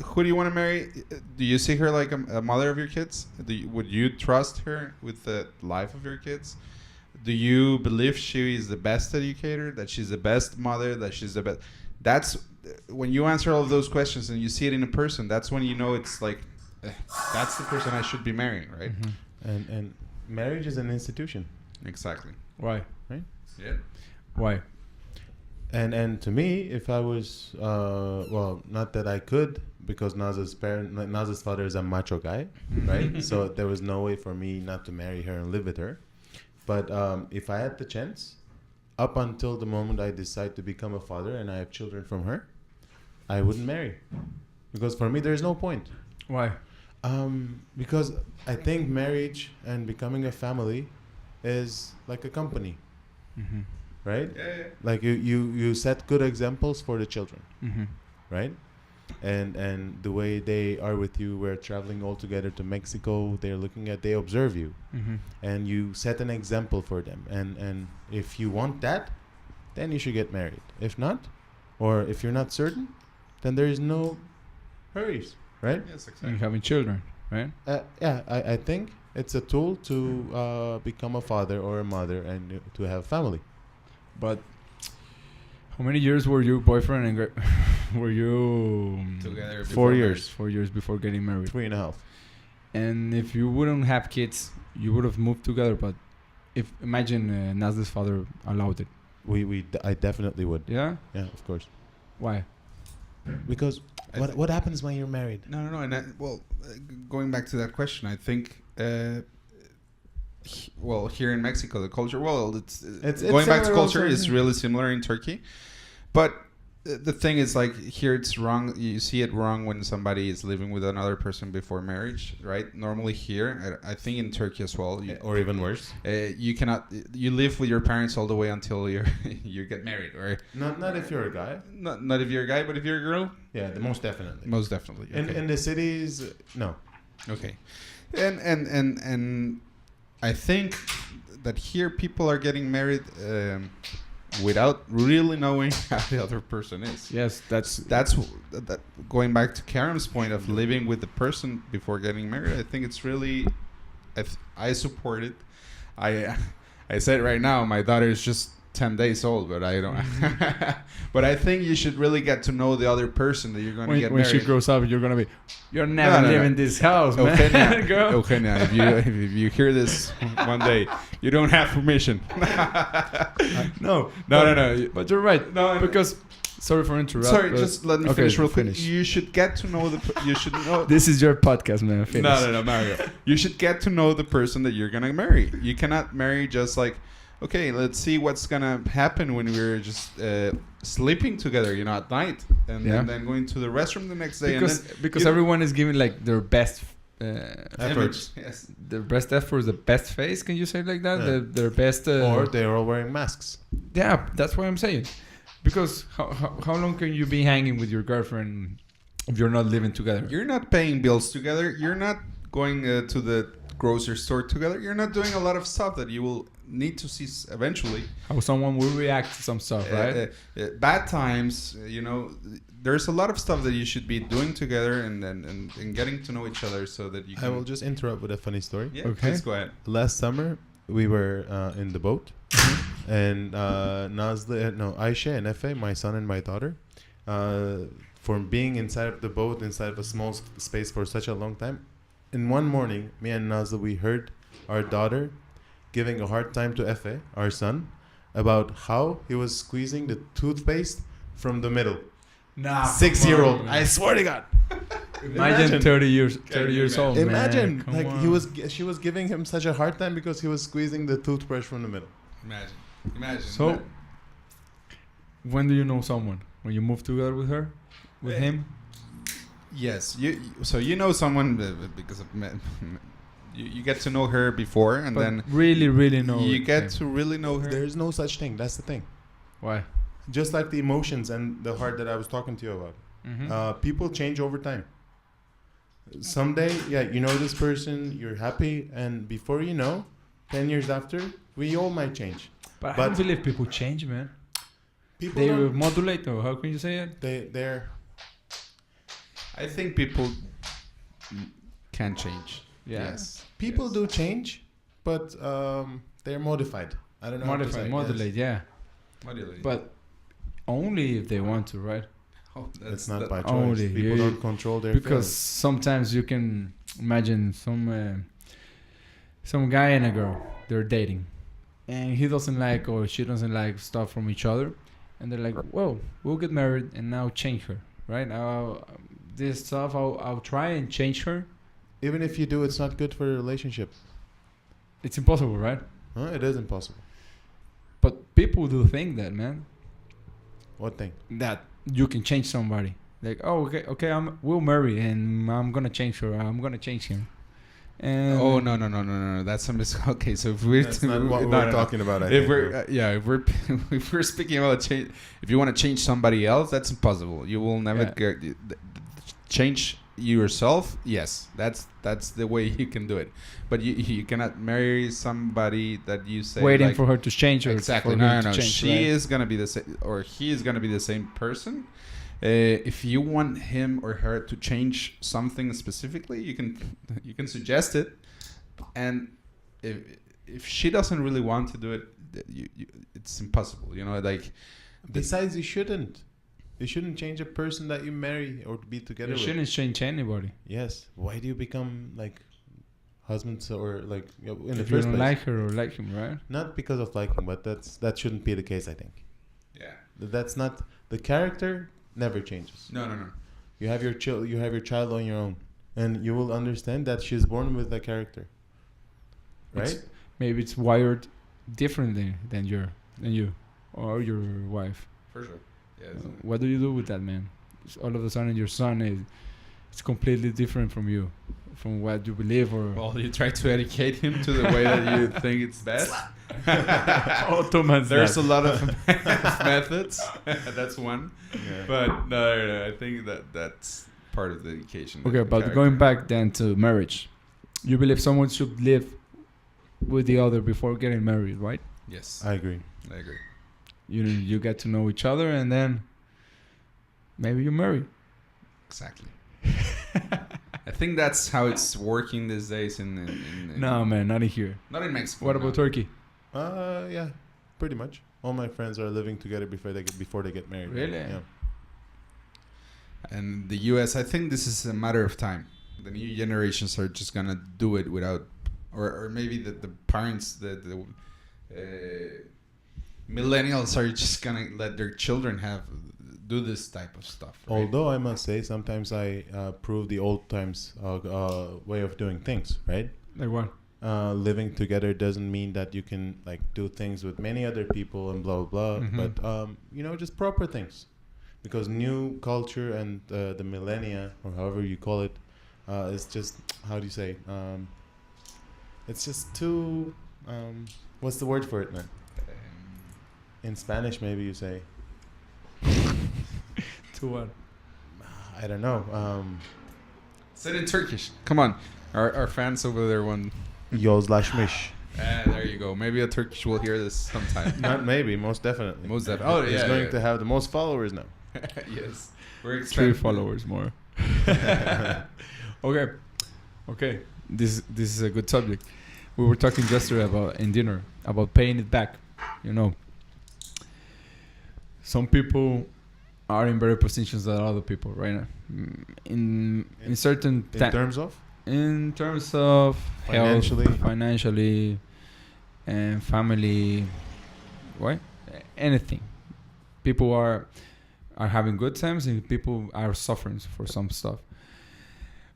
Speaker 3: Who do you want to marry? Do you see her like a mother of your kids? Would you trust her with the life of your kids? Do you believe she is the best educator, that she's the best mother, that she's the best? That's when you answer all of those questions and you see it in a person, that's when you know it's like, that's the person I should be marrying, right?
Speaker 2: And marriage is an institution.
Speaker 3: Exactly.
Speaker 1: Why?
Speaker 2: Right?
Speaker 3: Yeah.
Speaker 1: Why?
Speaker 2: And to me, if I was, well, not that I could, because Naza's father is a macho guy, right? So there was no way for me not to marry her and live with her. But if I had the chance, up until the moment I decide to become a father and I have children from her, I wouldn't marry. Because for me, there's no point.
Speaker 1: Why?
Speaker 2: Because I think marriage and becoming a family is like a company,
Speaker 1: Mm-hmm.
Speaker 2: right?
Speaker 3: Yeah.
Speaker 2: Like you set good examples for the children,
Speaker 1: Mm-hmm.
Speaker 2: right? And the way they are with you, we're traveling all together to Mexico. They observe you,
Speaker 1: Mm-hmm.
Speaker 2: and you set an example for them. And if you want that, then you should get married. If not, or if you're not certain, then there is no hurries, right?
Speaker 3: Yes,
Speaker 1: And
Speaker 3: exactly.
Speaker 1: having children, right?
Speaker 2: Yeah, I think it's a tool to become a father or a mother and to have family.
Speaker 1: But how many years were you boyfriend and were you
Speaker 3: Together
Speaker 2: 4 years.
Speaker 1: 4 years before getting married.
Speaker 2: 3.5.
Speaker 1: And if you wouldn't have kids, you would have moved together. But if imagine Nazda's father allowed it.
Speaker 2: I definitely would.
Speaker 1: Yeah.
Speaker 2: Yeah, of course.
Speaker 1: Why?
Speaker 2: Because what happens when you're married?
Speaker 3: No. And going back to that question, I think, here in Mexico, the culture, it's going back to
Speaker 2: similar
Speaker 3: culture
Speaker 2: also,
Speaker 3: is
Speaker 2: yeah.
Speaker 3: really similar in Turkey. But the thing is, like, here it's wrong. You see it wrong when somebody is living with another person before marriage, right? Normally here, I think in Turkey as well,
Speaker 2: Or even worse.
Speaker 3: you cannot, you live with your parents all the way until you get married, or
Speaker 2: Not if you're a guy.
Speaker 3: not if you're a guy, but if you're a girl,
Speaker 2: Yeah, most definitely.
Speaker 3: most definitely. Okay.
Speaker 2: In the cities, no.
Speaker 3: Okay, and I think that here people are getting married without really knowing how the other person is.
Speaker 1: Yes, that's
Speaker 3: That going back to Kerem's point of living with the person before getting married. I think it's really, I support it. I said right now, my daughter is just 10 days old, but I don't. But I think you should really get to know the other person that you're going to get
Speaker 1: when
Speaker 3: married.
Speaker 1: she grows up, you're gonna be. You're never
Speaker 3: No.
Speaker 1: leaving this house, man.
Speaker 3: Eugenia,
Speaker 1: Girl.
Speaker 3: Eugenia, if you hear this one day, you don't have permission.
Speaker 1: No.
Speaker 3: No.
Speaker 1: But you're right.
Speaker 3: No,
Speaker 1: Because sorry for interrupting.
Speaker 3: Sorry, just let me
Speaker 1: Okay,
Speaker 3: finish real quick.
Speaker 1: finish.
Speaker 3: You should get to know you should know.
Speaker 1: This is your podcast, man. Finish.
Speaker 3: No, Mario. You should get to know the person that you're gonna marry. You cannot marry just like, okay, let's see what's gonna happen when we're just sleeping together, at night, and then going to the restroom the next day.
Speaker 1: Because everyone is giving like their best
Speaker 2: Efforts.
Speaker 3: Yes.
Speaker 1: their best efforts, the best face. Can you say it like that?
Speaker 2: Yeah.
Speaker 1: Their best.
Speaker 2: Or they're all wearing masks.
Speaker 1: Yeah, that's what I'm saying. Because how long can you be hanging with your girlfriend if you're not living together?
Speaker 3: You're not paying bills together. You're not going to the grocery store together. You're not doing a lot of stuff that you will need to see eventually.
Speaker 1: How someone will react to some stuff, right?
Speaker 3: Bad times, there's a lot of stuff that you should be doing together and getting to know each other so that you can.
Speaker 2: I will just interrupt with a funny story.
Speaker 3: Yeah,
Speaker 1: Okay.
Speaker 3: please go ahead.
Speaker 2: Last summer, we were in the boat, and Aisha and Efe, my son and my daughter, for being inside of the boat, inside of a small space for such a long time. In one morning, me and Nazla, we heard our daughter giving a hard time to Efe, our son, about how he was squeezing the toothpaste from the middle.
Speaker 1: Nah,
Speaker 2: 6-year-old. I swear to God.
Speaker 1: Imagine 30 years old.
Speaker 2: Imagine,
Speaker 1: man. Come
Speaker 2: like
Speaker 1: on.
Speaker 2: she was giving him such a hard time because he was squeezing the toothbrush from the middle.
Speaker 3: Imagine.
Speaker 1: So, when do you know someone? When you move together with her, with him?
Speaker 3: Yes, so you know someone because of you get to know her before, and
Speaker 1: But
Speaker 3: then
Speaker 1: really know.
Speaker 3: you get
Speaker 1: him.
Speaker 3: to really know her.
Speaker 2: There's no such thing. That's the thing.
Speaker 1: Why?
Speaker 2: Just like the emotions and the heart that I was talking to you about.
Speaker 1: Mm-hmm.
Speaker 2: People change over time. Someday, you know this person, you're happy, and before you know, 10 years after, we all might change.
Speaker 1: But I
Speaker 2: But-
Speaker 1: don't believe people change, man.
Speaker 2: People
Speaker 1: They
Speaker 2: don't-
Speaker 1: modulate, or how can you say it?
Speaker 2: they're
Speaker 3: I think people can change.
Speaker 1: Yeah.
Speaker 3: Yes.
Speaker 2: people
Speaker 3: Yes.
Speaker 2: do change, but they're modified. I don't know. how to
Speaker 1: Modify,
Speaker 2: say it.
Speaker 1: modulate, yeah.
Speaker 3: Modulate.
Speaker 1: But only if they want to, right?
Speaker 2: It's not by choice.
Speaker 1: only,
Speaker 2: People
Speaker 1: yeah,
Speaker 2: don't control their
Speaker 1: Because
Speaker 2: feelings.
Speaker 1: sometimes you can imagine some guy and a girl, they're dating, and he doesn't like or she doesn't like stuff from each other, and they're like, well, we'll get married and now change her, right? This stuff I'll try and change her.
Speaker 2: Even if you do, it's not good for the relationship.
Speaker 1: It's impossible, right?
Speaker 2: Huh? It is impossible.
Speaker 1: But people do think that, man,
Speaker 2: What thing?
Speaker 1: that you can change somebody. Like, oh, okay, we'll marry, and I'm gonna change her. I'm gonna change him. And
Speaker 3: Oh no! That's a okay. So if we're
Speaker 2: That's not what we're talking about. I think.
Speaker 3: if we're if we're speaking about change, if you want to change somebody else, that's impossible. You will never change yourself. Yes, that's the way you can do it. But you cannot marry somebody that you say
Speaker 1: waiting
Speaker 3: like,
Speaker 1: for her to change or
Speaker 3: exactly.
Speaker 1: for him
Speaker 3: No.
Speaker 1: to change,
Speaker 3: She
Speaker 1: right?
Speaker 3: is gonna be the same, or he is gonna be the same person. If you want him or her to change something specifically, you can suggest it, and if she doesn't really want to do it, it's impossible. You know, like.
Speaker 2: Besides, you shouldn't. You shouldn't change a person that you marry or be together
Speaker 1: You
Speaker 2: with.
Speaker 1: shouldn't change anybody.
Speaker 2: Yes. Why do you become like husbands or like in the
Speaker 1: If you
Speaker 2: first
Speaker 1: don't
Speaker 2: place?
Speaker 1: like her or like him, right?
Speaker 2: Not because of liking, but that shouldn't be the case. I think.
Speaker 3: Yeah.
Speaker 2: That's not the character. Never changes.
Speaker 3: No.
Speaker 2: You have your you have your child on your own, and you will understand that she's born with that character. Right?
Speaker 1: Maybe it's wired differently than you or your wife.
Speaker 3: For sure. Yes.
Speaker 1: What do you do with that, man? All of a sudden, your son it's completely different from you, from what you believe or.
Speaker 3: Well, you try to educate him to the way that you think it's best. There's a lot of methods. That's one.
Speaker 2: Yeah.
Speaker 3: But no, I think that's part of the education.
Speaker 1: Okay, but going back then to marriage, you believe someone should live with the other before getting married, right?
Speaker 3: Yes,
Speaker 2: I agree.
Speaker 3: I agree.
Speaker 1: You get to know each other and then maybe you marry.
Speaker 3: Exactly. I think that's how it's working these days in
Speaker 1: No, man, not in here.
Speaker 3: not in Mexico.
Speaker 1: What
Speaker 3: no.
Speaker 1: about Turkey?
Speaker 2: Yeah, pretty much. All my friends are living together before they get married.
Speaker 1: Really?
Speaker 2: Yeah.
Speaker 3: And the US, I think this is a matter of time. The new generations are just gonna do it without, or maybe the parents, the millennials are just gonna let their children do this type of stuff. Right?
Speaker 2: Although I must say, sometimes I prove the old times way of doing things. Right?
Speaker 1: Like what?
Speaker 2: Living together doesn't mean that you can like do things with many other people and blah blah blah.
Speaker 1: Mhm.
Speaker 2: But just proper things, because new culture and the millennia or however you call it is just, how do you say? It's just too. What's the word for it, man? In Spanish, maybe you say.
Speaker 1: To what?
Speaker 2: I don't know.
Speaker 3: Say it in Turkish. Come on, our fans over there want.
Speaker 2: Yozlaşmış.
Speaker 3: There you go. Maybe a Turkish will hear this sometime.
Speaker 2: Not maybe, most definitely.
Speaker 3: Most definitely. Oh,
Speaker 2: He's
Speaker 3: yeah,
Speaker 2: going
Speaker 3: yeah.
Speaker 2: to have the most followers now.
Speaker 3: Yes. We're
Speaker 1: 3 followers more. Okay. This is a good subject. We were talking yesterday in dinner about paying it back. You know, some people are in better positions than other people right now. In certain
Speaker 2: In terms of?
Speaker 1: in terms of
Speaker 2: Financially.
Speaker 1: health, financially, and family, what? Anything. People are having good times and people are suffering for some stuff.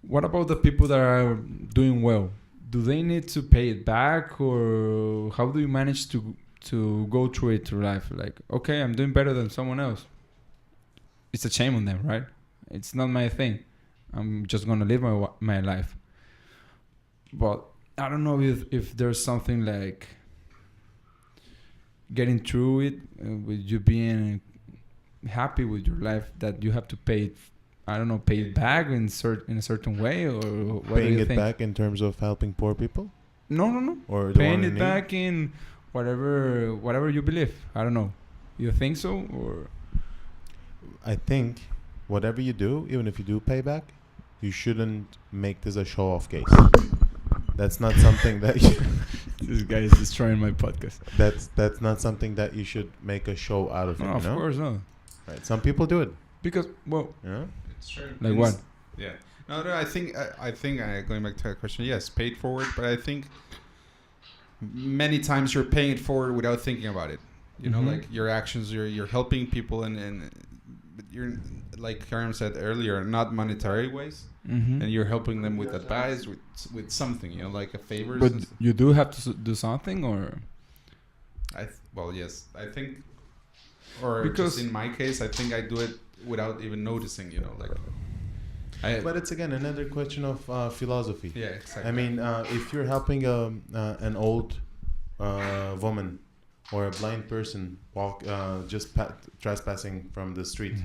Speaker 1: What about the people that are doing well? Do they need to pay it back, or how do you manage to go through it through life? Like, okay, I'm doing better than someone else. It's a shame on them, right? It's not my thing. I'm just gonna live my life. But I don't know if there's something like getting through it with you being happy with your life that you have to pay it. I don't know, pay it back in a certain way, or what
Speaker 2: Paying
Speaker 1: do you
Speaker 2: it
Speaker 1: think?
Speaker 2: back in terms of helping poor people?
Speaker 1: No.
Speaker 2: Or the
Speaker 1: Paying
Speaker 2: one
Speaker 1: it
Speaker 2: in need?
Speaker 1: back in whatever you believe. I don't know. You think so, or
Speaker 2: I think whatever you do, even if you do pay back, you shouldn't make this a show-off case. That's not something that you
Speaker 1: this guy is destroying my podcast?
Speaker 2: that's not something that you should make a show out of.
Speaker 1: No,
Speaker 2: it,
Speaker 1: of
Speaker 2: you know?
Speaker 1: course not.
Speaker 2: Right. Some people do it.
Speaker 1: Because
Speaker 2: Yeah.
Speaker 3: It's true.
Speaker 1: Like what?
Speaker 3: Yeah. No. I think going back to that question. Yes, paid forward, but I think many times you're paying it forward without thinking about it. You know,
Speaker 1: Mhm.
Speaker 3: like your actions, you're helping people, and but you're, like Kerem said earlier, not monetary ways,
Speaker 1: Mm-hmm.
Speaker 3: and you're helping them with advice, with something. You know, like a favor.
Speaker 1: But you do have to do something, or
Speaker 3: Well, yes, I think, or
Speaker 1: Because-
Speaker 3: just in my case, I think I do it without even noticing, you know, like.
Speaker 2: But it's again another question of philosophy.
Speaker 3: Yeah, exactly.
Speaker 2: I mean, if you're helping an old woman or a blind person walk just trespassing from the street,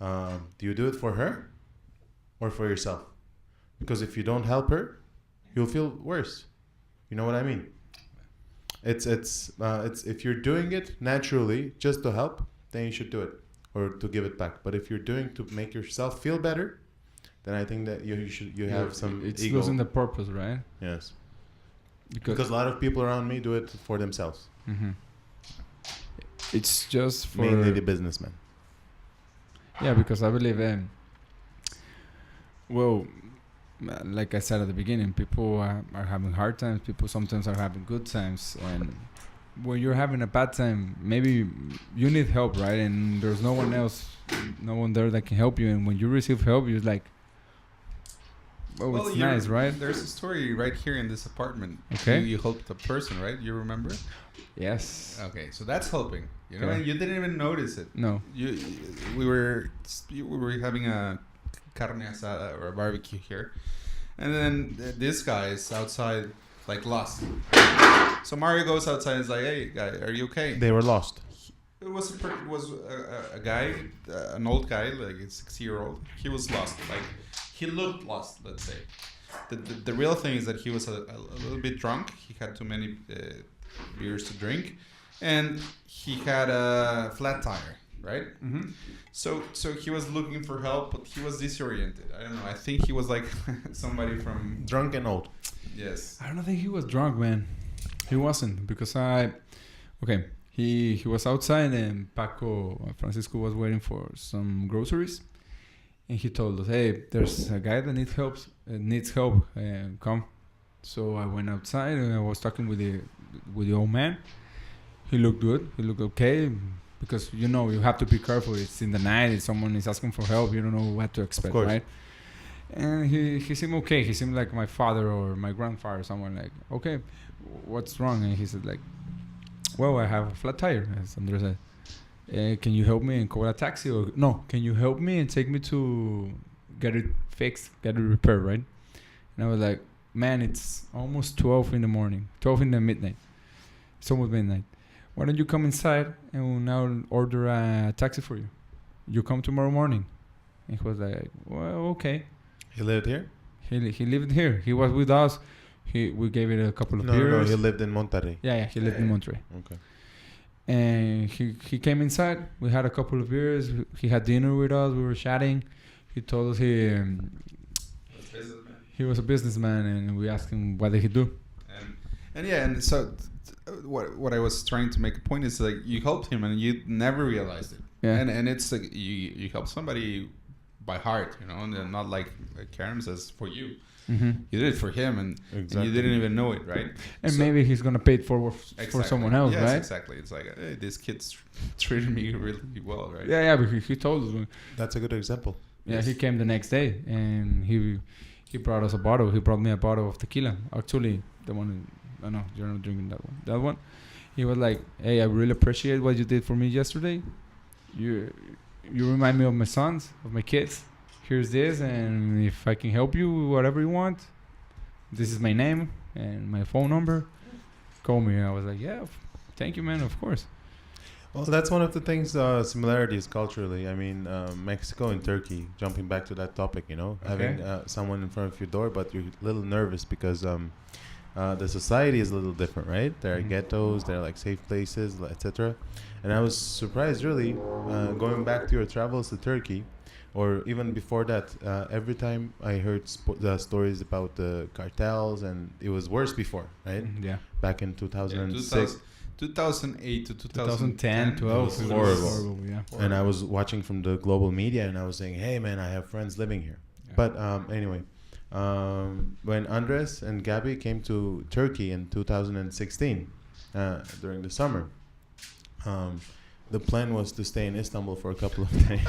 Speaker 2: do you do it for her or for yourself? Because if you don't help her, you'll feel worse. You know what I mean? It's if you're doing it naturally just to help, then you should do it or to give it back. But if you're doing to make yourself feel better, then I think that you have some
Speaker 1: it's
Speaker 2: ego.
Speaker 1: losing the purpose, right?
Speaker 2: Yes.
Speaker 1: Because
Speaker 2: a lot of people around me do it for themselves.
Speaker 1: It's just for
Speaker 2: Mainly the businessmen.
Speaker 1: Yeah, because I believe, well, like I said at the beginning, people are having hard times. People sometimes are having good times, and when you're having a bad time, maybe you need help, right? And there's no one else, no one there that can help you. And when you receive help, you're like, well, it's nice, right?
Speaker 3: There's a story right here in this apartment.
Speaker 1: Okay.
Speaker 3: You helped a person, right? You remember?
Speaker 1: Yes.
Speaker 3: Okay, so that's helping. You know,
Speaker 1: Okay.
Speaker 3: and you didn't even notice it.
Speaker 1: No.
Speaker 3: We were having a carne asada or a barbecue here, and then this guy is outside, like lost. So Mario goes outside and is like, "Hey, guy, are you okay?"
Speaker 2: They were lost.
Speaker 3: It was a guy, an old guy, like a 60-year-old. He was lost. Like he looked lost. Let's say. The real thing is that he was a little bit drunk. He had too many beers to drink, and he had a flat tire. Right. So he was looking for help, but he was disoriented. I don't know. I think he was like somebody from
Speaker 2: Drunk and old.
Speaker 3: Yes.
Speaker 1: I don't think he was drunk, man. He wasn't, because he was outside and Francisco was waiting for some groceries, and he told us, "Hey, there's a guy that needs help, come." So I went outside and I was talking with the old man. He looked good. He looked okay, because you know you have to be careful. It's in the night. If someone is asking for help, you don't know what to expect, right? And he seemed okay. He seemed like my father or my grandfather, someone like, "Okay, what's wrong?" And he said like, "Well, I have a flat tire," as Andres said. "Can you help me and call a taxi? Or no, can you help me and take me to get it fixed, get it repaired, right?" And I was like, "Man, it's almost 12 in the morning, 12 in the midnight. It's almost midnight. Why don't you come inside and I'll order a taxi for you? You come tomorrow morning." And he was like, "Well, okay."
Speaker 2: He lived here?
Speaker 1: He lived here. He was with us. We gave it a couple of beers.
Speaker 2: No, he lived in Monterrey.
Speaker 1: Yeah, he lived in Monterrey.
Speaker 2: Okay.
Speaker 1: And he came inside. We had a couple of beers. He had dinner with us. We were chatting. He told us he was a businessman, and we asked him what did he do.
Speaker 3: And so what I was trying to make a point is like you helped him and you never realized it.
Speaker 1: Yeah.
Speaker 3: And it's like you help somebody by heart, you know, and not like Kerem says for you. You did it for him, and you didn't even know it, right?
Speaker 1: And so maybe he's gonna pay it forward for someone else, right?
Speaker 3: Exactly. It's like, hey, this kid's treated me really well, right?
Speaker 1: Yeah, but he told us.
Speaker 2: That's a good example.
Speaker 1: Yeah, he came the next day and he brought us a bottle. He brought me a bottle of tequila. Actually, the one, I know you're not drinking that one. That one, he was like, "Hey, I really appreciate what you did for me yesterday. You remind me of my sons, of my kids. Here's this, and if I can help you, whatever you want, this is my name and my phone number. Call me." I was like, "Yeah, thank you, man. Of course."
Speaker 2: Well, that's one of the things, similarities culturally. I mean, Mexico and Turkey, jumping back to that topic, you know, having someone in front of your door, but you're a little nervous because the society is a little different, right? There are ghettos, there are like safe places, etc. And I was surprised, really, going back to your travels to Turkey, or even before that, every time I heard the stories about the cartels, and it was worse before, right?
Speaker 1: Yeah.
Speaker 2: Back in 2006.
Speaker 3: 2008 to
Speaker 1: 2010, 12.
Speaker 2: It was horrible.
Speaker 1: Yeah.
Speaker 2: And I was watching from the global media, and I was saying, "Hey, man, I have friends living here." Yeah. But anyway, when Andres and Gabby came to Turkey in 2016 during the summer, the plan was to stay in Istanbul for a couple of days.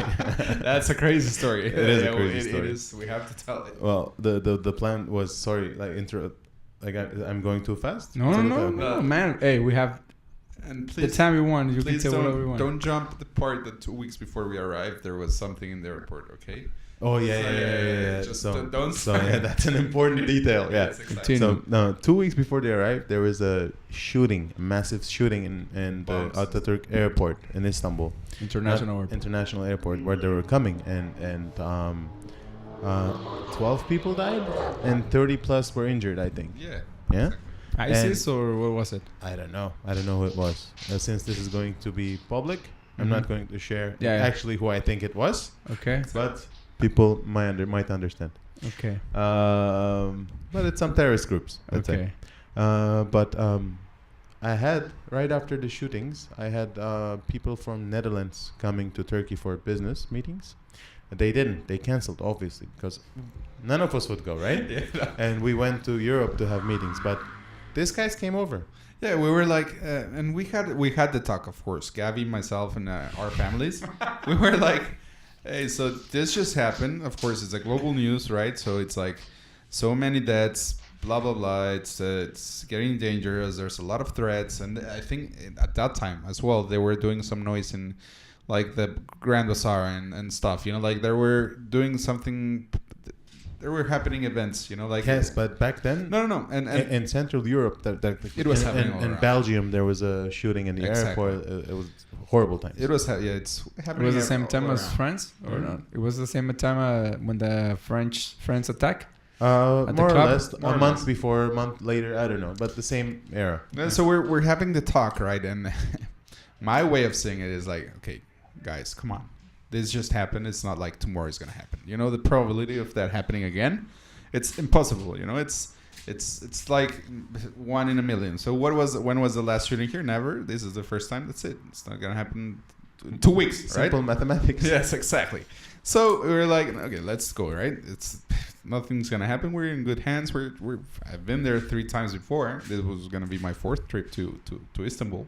Speaker 3: That's a crazy story.
Speaker 2: It is a crazy story.
Speaker 3: It is. We have to tell it.
Speaker 2: Well, the plan was, sorry, like I'm going too fast.
Speaker 1: No, man. Hey, we have
Speaker 3: And
Speaker 1: the
Speaker 3: please,
Speaker 1: time you want. You can
Speaker 3: please
Speaker 1: say whatever you want.
Speaker 3: don't jump the part that 2 weeks before we arrived there was something in the airport. Okay.
Speaker 2: Oh
Speaker 3: So, yeah. Just don't.
Speaker 2: So yeah, that's an important detail. Yeah.
Speaker 3: Yes, exactly.
Speaker 1: Continue.
Speaker 2: So no, 2 weeks before they arrived, there was a shooting, a massive shooting in the
Speaker 3: Bombs.
Speaker 2: Atatürk airport in Istanbul,
Speaker 1: International airport.
Speaker 2: international airport, where they were coming, and 12 people died and 30 plus were injured, I think.
Speaker 3: Yeah.
Speaker 2: Yeah.
Speaker 3: Exactly.
Speaker 1: ISIS or what was it?
Speaker 2: I don't know who it was. Since this is going to be public, I'm not going to share actually who I think it was,
Speaker 1: Okay.
Speaker 2: but people might understand.
Speaker 1: Okay.
Speaker 2: But it's some terrorist groups. That's it.
Speaker 1: Okay.
Speaker 2: I had right after the shootings, I had people from Netherlands coming to Turkey for business meetings. They didn't. They canceled, obviously, because none of us would go, right?
Speaker 3: Yeah.
Speaker 2: And we went to Europe to have meetings, but these guys came over.
Speaker 3: Yeah, we were like, and we had the talk, of course, Gabby, myself, and our families. We were like, hey, so this just happened. Of course, it's a global news, right? So it's like so many deaths, blah blah blah. It's getting dangerous. There's a lot of threats, and I think at that time as well, they were doing some noise in like the Grand Bazaar and stuff. You know, like they were doing something. There were happening events, you know, like
Speaker 2: Yes, but back then,
Speaker 3: no, and
Speaker 2: in Central Europe,
Speaker 3: It was happening all
Speaker 2: in
Speaker 3: around.
Speaker 2: Belgium, there was a shooting in the
Speaker 3: Exactly.
Speaker 2: airport. It was horrible times.
Speaker 3: it was it's
Speaker 1: It
Speaker 3: happening.
Speaker 1: was the same
Speaker 3: all
Speaker 1: time as
Speaker 3: around.
Speaker 1: France, or
Speaker 2: Mhm.
Speaker 1: not? It was the same time when the France attack.
Speaker 2: More
Speaker 1: At the
Speaker 2: or
Speaker 1: club?
Speaker 2: less,
Speaker 3: More
Speaker 2: a
Speaker 3: or
Speaker 2: month
Speaker 3: less.
Speaker 2: before, a month later, I don't know, but the same era.
Speaker 3: So we're having the talk, right? And my way of saying it is like, okay, guys, come on, this just happened. It's not like tomorrow is gonna happen. You know, the probability of that happening again, it's impossible. You know, it's like 1 in a million. So when was the last shooting here? Never. This is the first time. That's it. It's not gonna happen in 2 weeks, right?
Speaker 2: Simple mathematics.
Speaker 3: Yes, exactly. So we were like, okay, let's go, right? It's nothing's gonna happen. We're in good hands. I've been there 3 times before. This was gonna be my 4th trip to Istanbul,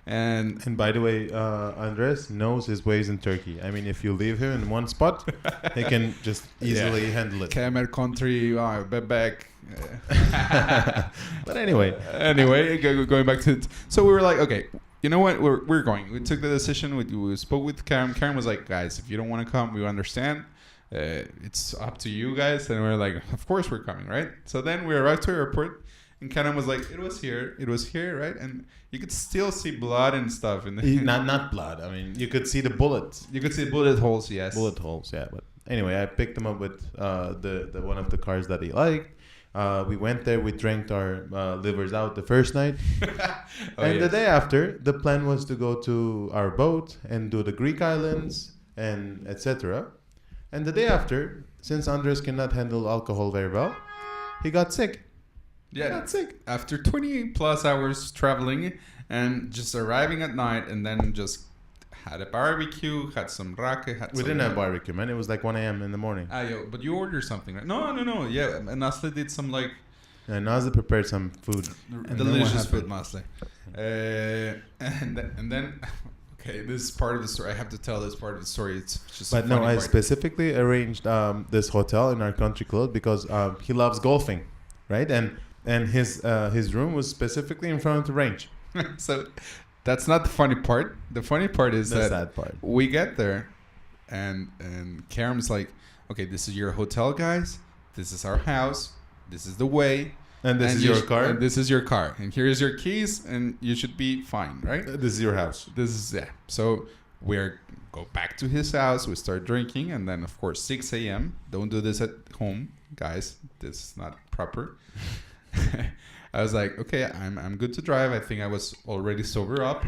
Speaker 3: and
Speaker 2: by the way, Andres knows his ways in Turkey. I mean, if you leave him in one spot, he can just easily handle it.
Speaker 3: Kemer country, back.
Speaker 2: But anyway,
Speaker 3: Going back to it. So we were like, okay, you know what? We're going. We took the decision. We spoke with Kerem. Kerem was like, guys, if you don't want to come, we understand. It's up to you guys. And we were like, of course we're coming, right? So then we arrived to the airport, and Kerem was like, it was here, right? And you could still see blood and stuff in the.
Speaker 2: not blood. I mean, you could see the bullets.
Speaker 3: You could see bullet holes, yes.
Speaker 2: Bullet holes, yeah. But anyway, I picked him up with the one of the cars that he liked. We went there. We drank our livers out the first night, the day after, the plan was to go to our boat and do the Greek islands and etc. And the day after, since Andres cannot handle alcohol very well, he got sick.
Speaker 3: Yeah,
Speaker 2: That's sick.
Speaker 3: after 20 plus hours traveling and just arriving at night, and then just had a barbecue, had some rake,
Speaker 2: We didn't have barbecue, man. It was like 1 a.m. in the morning.
Speaker 3: But you ordered something, right? No. Yeah, and Nasli did some like
Speaker 2: And Nazli prepared some food.
Speaker 3: delicious food, Nasli. And then, okay, this is part of the story. I have to tell this part of the story. It's just.
Speaker 2: But
Speaker 3: a
Speaker 2: no,
Speaker 3: funny
Speaker 2: I
Speaker 3: part.
Speaker 2: specifically arranged this hotel in our country club because he loves golfing, right? And his room was specifically in front of the range.
Speaker 3: So that's not the funny part. The funny part is
Speaker 2: The
Speaker 3: that
Speaker 2: sad part.
Speaker 3: we get there, and Kerem's like, okay, this is your hotel, guys. This is our house. This is the way.
Speaker 2: And this
Speaker 3: and
Speaker 2: is
Speaker 3: you
Speaker 2: your car.
Speaker 3: And this is your car. And here's your keys, and you should be fine, right?
Speaker 2: This is your house.
Speaker 3: This is So we're go back to his house. We start drinking, and then of course 6 a.m. Don't do this at home, guys. This is not proper. I was like, okay, I'm good to drive. I think I was already sober up,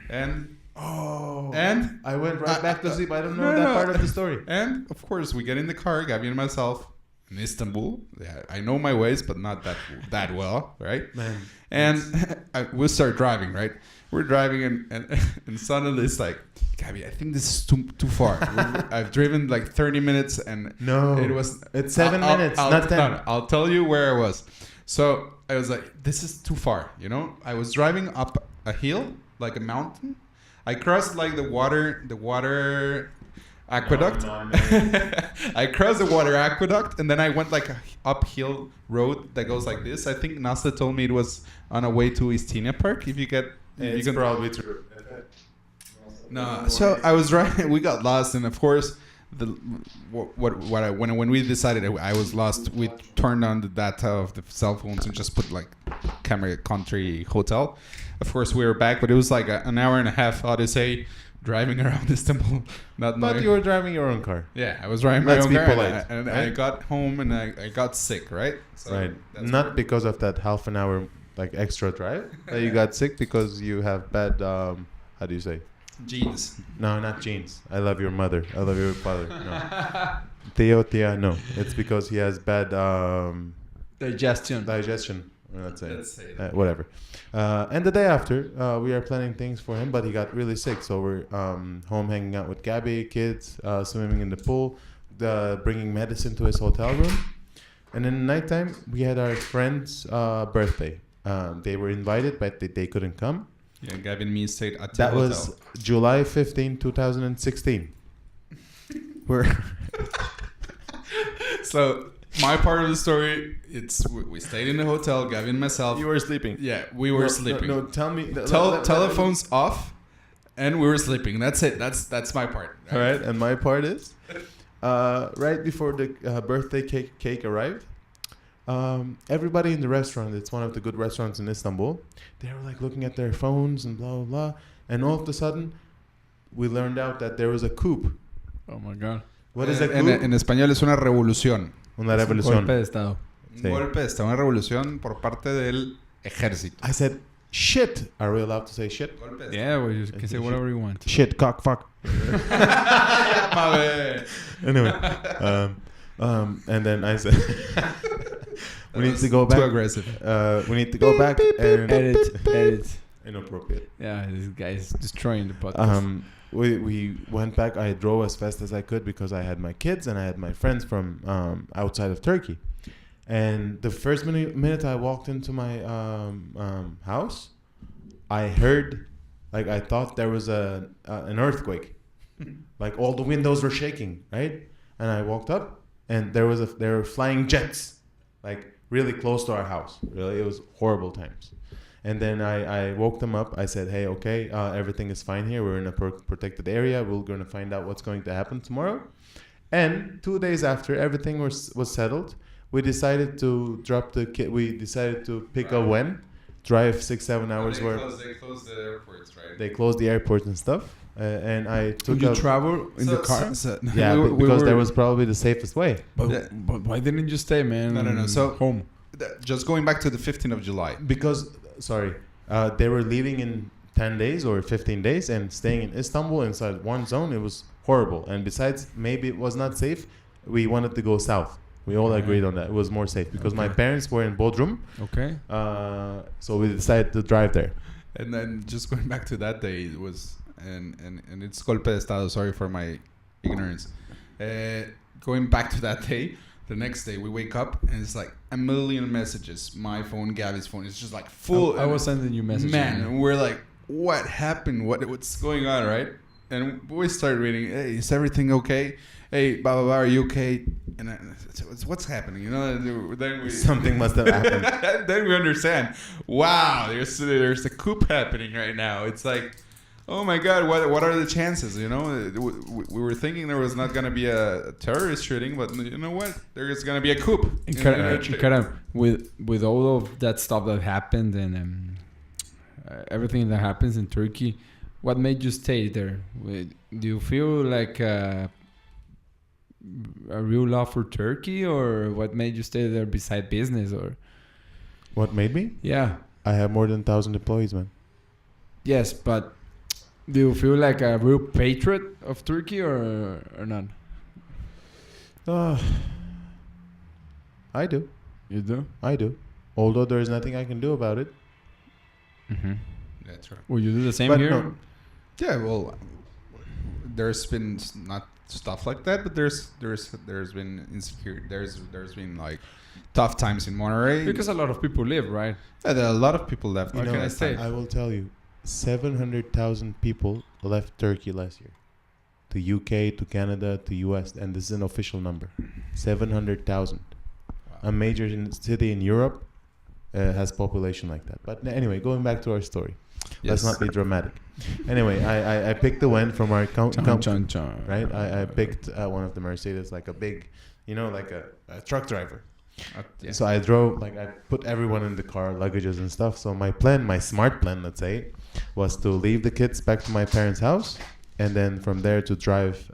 Speaker 3: and
Speaker 2: I went right back to sleep. I don't know
Speaker 3: no,
Speaker 2: that
Speaker 3: no.
Speaker 2: part of the story.
Speaker 3: And of course, we get in the car, Gabby and myself, in Istanbul. Yeah, I know my ways, but not that well, right?
Speaker 2: Man.
Speaker 3: And we start driving, right? We're driving, and suddenly it's like, Gabby, I think this is too far. I've driven like 30 minutes, and
Speaker 2: No.
Speaker 3: it was.
Speaker 2: It's 7 minutes, not 10.
Speaker 3: No, I'll tell you where I was. So I was like, this is too far, you know? I was driving up a hill, like a mountain. I crossed like the water aqueduct. I crossed the water aqueduct, and then I went like a uphill road that goes like this. I think Nasa told me it was on a way to Istinia Park. If you get
Speaker 2: It's probably true.
Speaker 3: No, so I was driving. We got lost, and of course, when we decided I was lost, we turned on the data of the cell phones and just put like Camera Country Hotel. Of course, we were back, but it was like an hour and a half odyssey driving around Istanbul.
Speaker 2: But you were driving your own car.
Speaker 3: Yeah, I was driving my
Speaker 2: Let's
Speaker 3: own
Speaker 2: be
Speaker 3: car,
Speaker 2: polite,
Speaker 3: and
Speaker 2: right?
Speaker 3: I got home and I got sick, right? So
Speaker 2: Right.
Speaker 3: that's
Speaker 2: Not
Speaker 3: where-
Speaker 2: because of that half an hour like extra drive that you got sick, because you have bad how do you say?
Speaker 3: Jeans.
Speaker 2: No, not genes. I love your mother. I love your father. No. Theo, Tia, no. It's because he has bad
Speaker 1: Digestion.
Speaker 2: digestion. Let's say.
Speaker 3: Let's say that.
Speaker 2: Whatever. And the day after, we are planning things for him, but he got really sick. So we're home hanging out with Gabby, kids, swimming in the pool, bringing medicine to his hotel room. And in the nighttime, we had our friend's birthday. They were invited, but they couldn't come.
Speaker 3: Yeah, Gavin and me stayed at the
Speaker 2: That
Speaker 3: hotel.
Speaker 2: was July 15, 2016. We're
Speaker 3: So my part of the story, it's we stayed in the hotel, Gavin and myself.
Speaker 2: You were sleeping.
Speaker 3: Yeah, we were sleeping.
Speaker 2: No, tell me.
Speaker 3: Telephones off, and we were sleeping. That's it. That's my part.
Speaker 2: All right, and my part is, right before the birthday cake arrived, everybody in the restaurant, it's one of the good restaurants in Istanbul, they were like looking at their phones and blah, blah, blah. And all of a sudden, we learned out that there was a coup.
Speaker 1: Oh my God.
Speaker 2: What is a
Speaker 3: En,
Speaker 2: coup?
Speaker 3: en español es una revolución.
Speaker 2: Una revolución.
Speaker 1: Golpe de estado.
Speaker 3: Un
Speaker 2: Sí.
Speaker 3: golpe de estado, una revolución por parte del ejército.
Speaker 2: I said, shit. Are we allowed to say shit?
Speaker 3: Golpe de estado.
Speaker 1: Yeah, well, you can say whatever you want.
Speaker 2: Shit, cock, fuck.
Speaker 3: Mabe.
Speaker 2: Anyway, and then I said, we need to go back.
Speaker 3: Too aggressive.
Speaker 2: We need to go back and
Speaker 1: Edit.
Speaker 2: inappropriate.
Speaker 1: Yeah, this guy is destroying the podcast.
Speaker 2: We went back. I drove as fast as I could because I had my kids and I had my friends from outside of Turkey. And the first minute I walked into my house, I heard, like, I thought there was an earthquake. Like all the windows were shaking, right? And I walked up, and there were flying jets, like really close to our house. Really, it was horrible times. And then I woke them up. I said, "Hey, okay, everything is fine here. We're in a protected area. We're going to find out what's going to happen tomorrow." And 2 days after everything was settled, we decided to drop the kid. We decided to pick a when, drive 6-7 hours.
Speaker 3: They closed the airports, right?
Speaker 2: They closed the airports and stuff. And I took
Speaker 1: Did you
Speaker 2: a
Speaker 1: travel in the car?
Speaker 2: yeah, because that was probably the safest way.
Speaker 1: But why didn't you stay, man?
Speaker 3: No. So
Speaker 1: home.
Speaker 3: Just going back to the 15th of July.
Speaker 2: Because they were leaving in 10 days or 15 days and staying in Istanbul inside one zone. It was horrible. And besides, maybe it was not safe. We wanted to go south. We all agreed on that. It was more safe because my parents were in Bodrum.
Speaker 1: Okay.
Speaker 2: So we decided to drive there.
Speaker 3: And then just going back to that day, it was and it's golpe de estado. Sorry for my ignorance. Going back to that day, the next day we wake up and it's like a million messages. My phone, Gabby's phone, it's just like full.
Speaker 1: I was sending you messages.
Speaker 3: Man, and we're like, what happened? What's going on, right? And we started reading. Hey, is everything okay? Hey, blah blah blah. Are you okay? And what's happening? You know, then we
Speaker 2: Something must have happened.
Speaker 3: then we understand. Wow, there's a coup happening right now. It's like, oh my God, what are the chances? You know, we were thinking there was not gonna be a terrorist shooting, but you know what? There is gonna be a coup.
Speaker 1: Kerem, with all of that stuff that happened and everything that happens in Turkey, what made you stay there? Do you feel like a real love for Turkey, or what made you stay there beside business? Or
Speaker 2: What made me?
Speaker 1: yeah,
Speaker 2: I have more than 1,000 employees, man.
Speaker 1: yes, but do you feel like a real patriot of Turkey or not?
Speaker 2: I do.
Speaker 1: You do?
Speaker 2: I do. Although there is nothing I can do about it.
Speaker 1: Mm-hmm.
Speaker 3: That's right.
Speaker 1: Will you do the same
Speaker 2: But
Speaker 1: here?
Speaker 2: no.
Speaker 3: Yeah, well, there's been not stuff like that, but there's been insecurity. There's been like tough times in Monterrey
Speaker 1: Because a lot of people live, right?
Speaker 3: yeah, there are a lot of people left.
Speaker 1: What can I say?
Speaker 2: I will tell you, 700,000 people left Turkey last year. To UK, to Canada, to US, and this is an official number. 700,000. A major city in Europe has population like that. But anyway, going back to our story. Let's not be dramatic. Anyway, I picked the win from our right. I picked one of the Mercedes, like a big, like a truck driver.
Speaker 1: Yeah.
Speaker 2: So I drove, like I put everyone in the car, luggages and stuff. So my smart plan, let's say, was to leave the kids back to my parents' house, and then from there to drive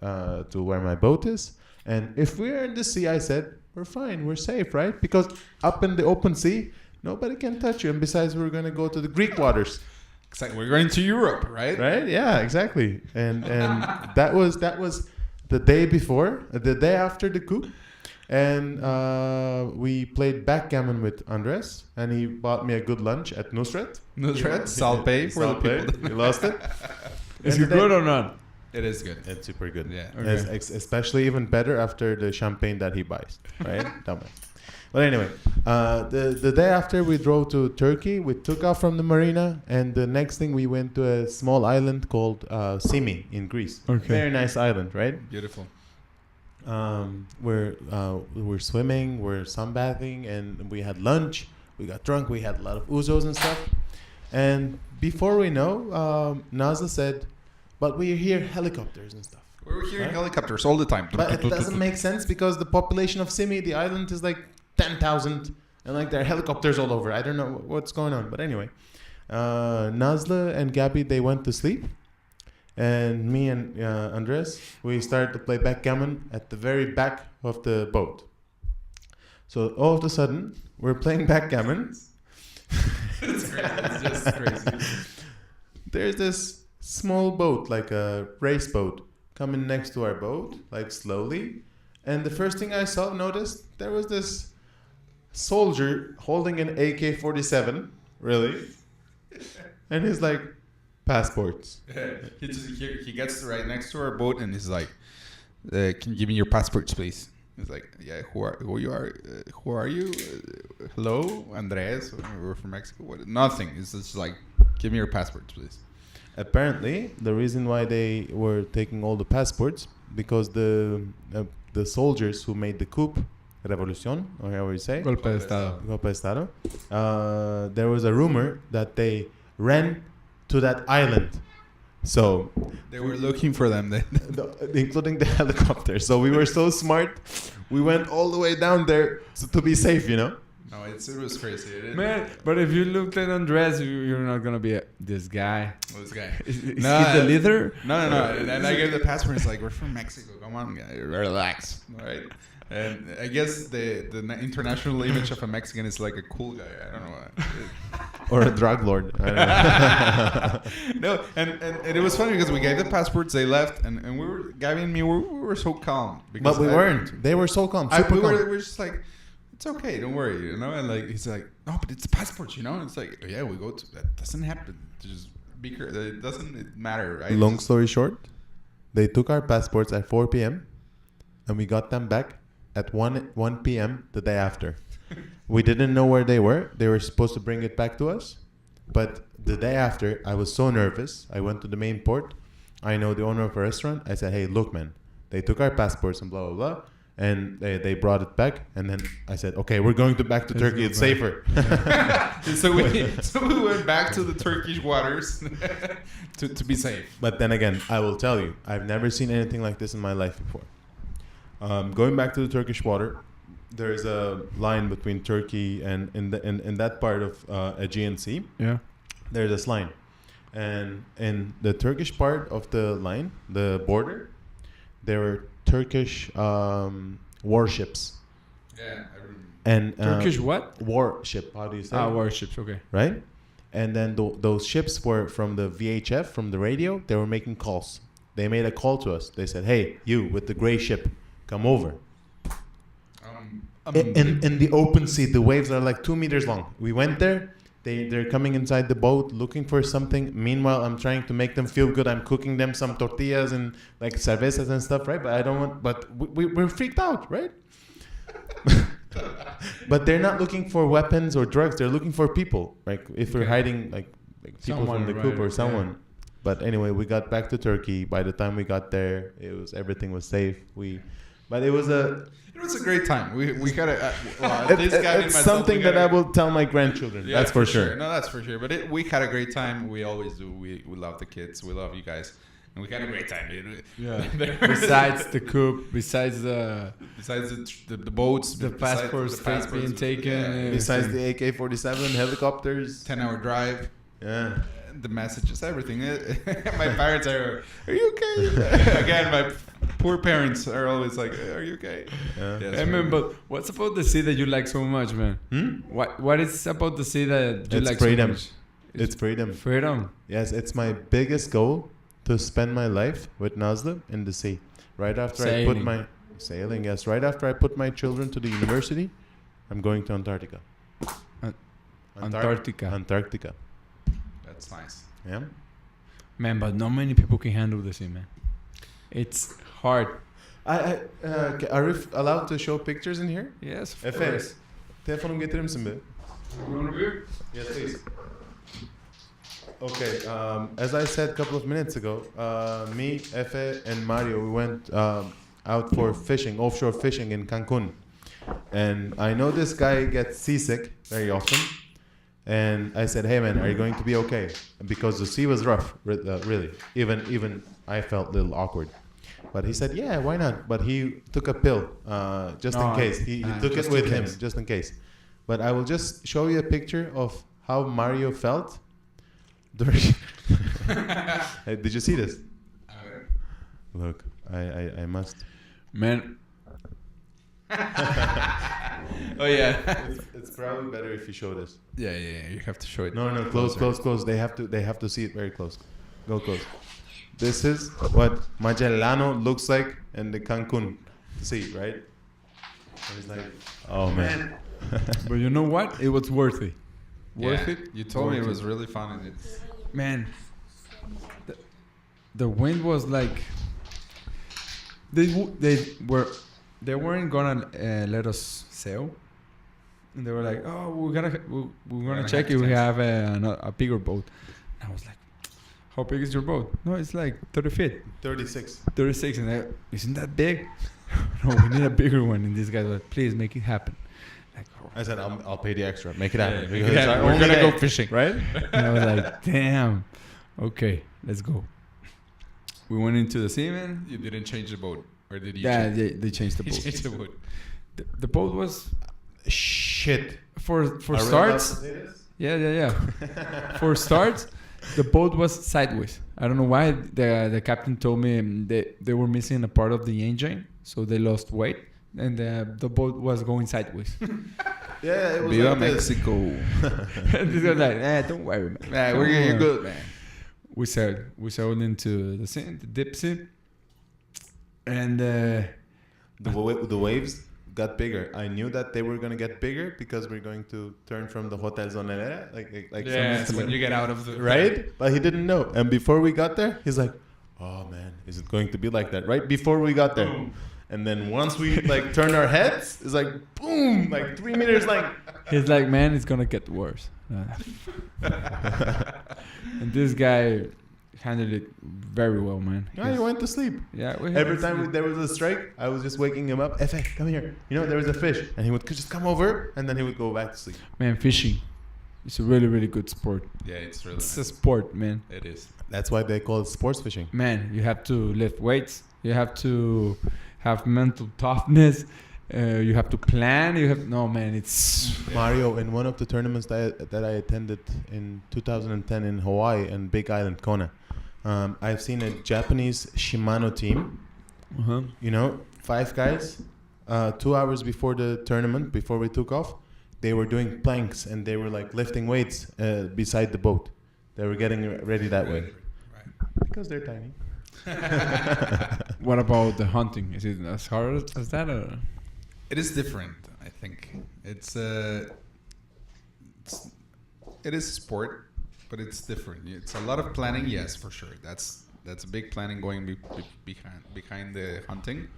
Speaker 2: to where my boat is. And if we're in the sea, I said, we're fine, we're safe, right? Because up in the open sea, nobody can touch you. And besides, we're going to go to the Greek waters.
Speaker 3: Exactly. We're going to Europe, right?
Speaker 2: Right? Yeah, exactly. And that was the day before, the day after the coup. And we played backgammon with Andres, and he bought me a good lunch at Nusret.
Speaker 3: Nusret, Salpay for the people.
Speaker 2: You lost it.
Speaker 1: Is it good or not?
Speaker 3: It is good.
Speaker 2: It's super good.
Speaker 3: Yeah.
Speaker 1: Okay.
Speaker 2: Especially even better after the champagne that he buys, right? Dumbass. But anyway, the day after we drove to Turkey, we took off from the marina, and the next thing we went to a small island called Simi in Greece.
Speaker 1: Okay.
Speaker 2: Very nice island, right?
Speaker 3: Beautiful.
Speaker 2: We're swimming, we're sunbathing, and we had lunch. We got drunk. We had a lot of ouzos and stuff. And before we know, Nazla said, "But we hear helicopters and stuff."
Speaker 3: We're hearing
Speaker 2: Right?
Speaker 3: helicopters all the time.
Speaker 2: But it doesn't make sense because the population of Simi, the island, is like 10,000, and like there are helicopters all over. I don't know what's going on, but anyway, Nazla and Gabby, they went to sleep, and me and Andres, we started to play backgammon at the very back of the boat. So all of a sudden, we're playing backgammon.
Speaker 3: It's crazy. It's just crazy.
Speaker 2: There's this small boat, like a race boat, coming next to our boat, like slowly. And the first thing I noticed, there was this soldier holding an AK-47, really. And he's like, passports.
Speaker 3: He gets right next to our boat and he's like, "Can you give me your passports, please?" He's like, "Yeah, who are you? Hello, Andres. We're from Mexico." What? Nothing. It's just like, "Give me your passports, please."
Speaker 2: Apparently, the reason why they were taking all the passports, because the soldiers who made the coup, revolución, or however you say,
Speaker 1: Golpe de Estado.
Speaker 2: golpe de Estado, there was a rumor that they ran to that island. So
Speaker 3: They were looking for them then.
Speaker 2: including the helicopter. So we were so smart. We went all the way down there to be safe,
Speaker 3: No, it was crazy.
Speaker 1: Man, but if you looked at Andres, you're not gonna be this guy.
Speaker 3: This guy.
Speaker 1: Is he the leader?
Speaker 3: No. And I gave the passport. It's like, "We're from Mexico. Come on, guy. Relax." All right. And I guess the international image of a Mexican is like a cool guy. I don't know.
Speaker 2: or a drug lord. I don't know.
Speaker 3: No, and it was funny because we gave the passports, they left, and we were, Gabby and me, we were so calm.
Speaker 2: But we weren't. They were so calm. Super
Speaker 3: we
Speaker 2: calm.
Speaker 3: were just like, "It's okay, don't worry," And like he's like, "No, but it's the passports, And it's like, "Yeah, we go to that. Doesn't happen. Just be careful. It doesn't matter, right?"
Speaker 2: Long story short, they took our passports at 4 p.m. and we got them back at 1 p.m. the day after. We didn't know where they were. They were supposed to bring it back to us. But the day after, I was so nervous. I went to the main port. I know the owner of a restaurant. I said, "Hey, look, man, they took our passports and blah, blah, blah." And they brought it back. And then I said, "Okay, we're going back to Turkey. It's safer."
Speaker 3: so we went back to the Turkish waters to be safe.
Speaker 2: But then again, I will tell you, I've never seen anything like this in my life before. Going back to the Turkish water, there is a line between Turkey and in that part of Aegean Sea.
Speaker 1: Yeah.
Speaker 2: There's this line, and in the Turkish part of the line, the border, there were Turkish warships.
Speaker 3: Yeah.
Speaker 2: And
Speaker 1: Turkish what?
Speaker 2: warship? How do you say?
Speaker 1: Warships. Okay.
Speaker 2: Right. And then those ships were from the VHF, from the radio. They were making calls. They made a call to us. They said, "Hey, you with the gray ship, come over." In the open sea, the waves are like 2 meters long. We went there. They're coming inside the boat looking for something. Meanwhile, I'm trying to make them feel good. I'm cooking them some tortillas and like cervezas and stuff, right? But I don't want. But we're freaked out, right? But they're not looking for weapons or drugs. They're looking for people. Like if we're hiding, like people
Speaker 1: Someone,
Speaker 2: from the coup or
Speaker 1: right,
Speaker 2: someone.
Speaker 1: yeah.
Speaker 2: But anyway, we got back to Turkey. By the time we got there, everything was safe. But it was
Speaker 3: It was a great time. We got a
Speaker 2: It's something that I will tell my grandchildren.
Speaker 3: Yeah,
Speaker 2: that's for sure.
Speaker 3: No, that's for sure. But we had a great time. We always do. We love the kids. We love you guys. And we had a great time, dude.
Speaker 1: Yeah. Besides the coup, besides the
Speaker 3: boats,
Speaker 1: the passports being taken,
Speaker 3: yeah.
Speaker 2: Besides the AK-47 helicopters,
Speaker 3: 10-hour drive.
Speaker 2: yeah.
Speaker 3: The messages, everything. My parents are you okay? Again, my poor parents are always like, are you okay?
Speaker 2: Yeah.
Speaker 3: Yes,
Speaker 1: I mean, but what's about the sea that you like so much, man? What is about the sea that you
Speaker 2: It's
Speaker 1: like
Speaker 2: freedom.
Speaker 1: so much?
Speaker 2: It's freedom.
Speaker 1: Freedom.
Speaker 2: Yes, it's my biggest goal to spend my life with Nazlı in the sea. Right after I put
Speaker 1: Sailing.
Speaker 2: my sailing, yes, right after I put my children to the university, I'm going to Antarctica. Antarctica.
Speaker 3: That's nice.
Speaker 2: Yeah.
Speaker 1: Man, but not many people can handle the sea, man. It's hard.
Speaker 2: Are we allowed to show pictures in here?
Speaker 1: Yes, of
Speaker 2: Efe,
Speaker 1: course.
Speaker 2: telefonumu getirir misin be?
Speaker 1: You want a beer?
Speaker 2: Yes, please. Okay, as I said a couple of minutes ago, me, Efe, and Mario, we went out for fishing, offshore fishing in Cancun. And I know this guy gets seasick very often. And I said, hey man, are you going to be okay? Because the sea was rough, really. Even I felt a little awkward. But he said, yeah, why not? But he took a pill just in case. He took it with him just in case. But I will just show you a picture of how Mario felt. Hey, did you see this? Look, I must.
Speaker 1: Man. Oh yeah.
Speaker 2: It's probably better if you show this.
Speaker 3: Yeah. You have to show it.
Speaker 2: No, close. They have to see it very close. Go close. This is what Magellano looks like in the Cancun sea, right? And it's like, oh man.
Speaker 1: But you know what? It was worth it. Worth it.
Speaker 3: You told me it was really fun, and it's
Speaker 1: Man, the wind was like they weren't gonna let us sail, and they were like, oh, we're gonna check if we have a bigger boat. And I was like, how big is your boat? No, it's like 30 feet.
Speaker 2: 36.
Speaker 1: 36, and isn't that big? No, we need a bigger one. And this guy was like, please make it happen. Like,
Speaker 2: I said, I'll pay the extra. Make it happen.
Speaker 1: Yeah,
Speaker 2: Because
Speaker 1: yeah,
Speaker 2: I
Speaker 1: we're
Speaker 2: only
Speaker 1: gonna go
Speaker 2: day,
Speaker 1: fishing,
Speaker 2: right?
Speaker 1: And I was like, damn. Okay, let's go. We went into the sea, man.
Speaker 3: you didn't change the boat, or did you?
Speaker 1: Yeah,
Speaker 3: change?
Speaker 1: they changed the
Speaker 3: You
Speaker 1: boat.
Speaker 3: changed the boat.
Speaker 1: The boat was
Speaker 2: Shit.
Speaker 1: for
Speaker 2: Are we allowed
Speaker 1: starts.
Speaker 2: to say this?
Speaker 1: Yeah. For starts, the boat was sideways. I don't know why. The captain told me they were missing a part of the engine, so they lost weight, and the boat was going sideways.
Speaker 2: Yeah, it was
Speaker 3: Viva
Speaker 2: like this.
Speaker 3: Mexico.
Speaker 1: And this guy was like, don't worry, man.
Speaker 3: Yeah,
Speaker 1: Come
Speaker 3: you're
Speaker 1: on."
Speaker 3: good, man.
Speaker 1: We sailed into the sea, the deep sea, and
Speaker 2: The waves got bigger. I knew that they were gonna get bigger because we're going to turn from the Hotel Zonelera, like
Speaker 3: Yeah,
Speaker 2: some-
Speaker 3: when you get out of the
Speaker 2: right? But he didn't know. And before we got there, he's like, "Oh man, is it going to be like that?" Right before we got there, and then once we like turn our heads, it's like boom, like 3 meters, like.
Speaker 1: he's like, man, it's gonna get worse. And this guy handled it very well, man.
Speaker 2: Yeah, he went to sleep.
Speaker 1: Yeah,
Speaker 2: Every time there was a strike, I was just waking him up. Efe, come here. You know, there was a fish. And he would just come over, and then he would go back to sleep.
Speaker 1: Man, fishing, it's a really, really good sport.
Speaker 3: Yeah, it's really
Speaker 1: It's a
Speaker 3: nice.
Speaker 1: sport, man.
Speaker 3: It is.
Speaker 2: That's why they call it sports fishing.
Speaker 1: Man, you have to lift weights. You have to have mental toughness. You have to plan. It's
Speaker 2: Mario, in one of the tournaments that I attended in 2010 in Hawaii and Big Island, Kona, I've seen a Japanese Shimano team. You know, 5 guys. 2 hours before the tournament, before we took off, they were doing planks and they were like lifting weights beside the boat. They were getting ready that way.
Speaker 3: Right.
Speaker 2: Because they're tiny.
Speaker 1: What about the hunting? Is it as hard as that? Or?
Speaker 3: It is different, I think. It is a sport, but it's different. It's a lot of planning, yes, for sure. That's a big planning going behind the hunting.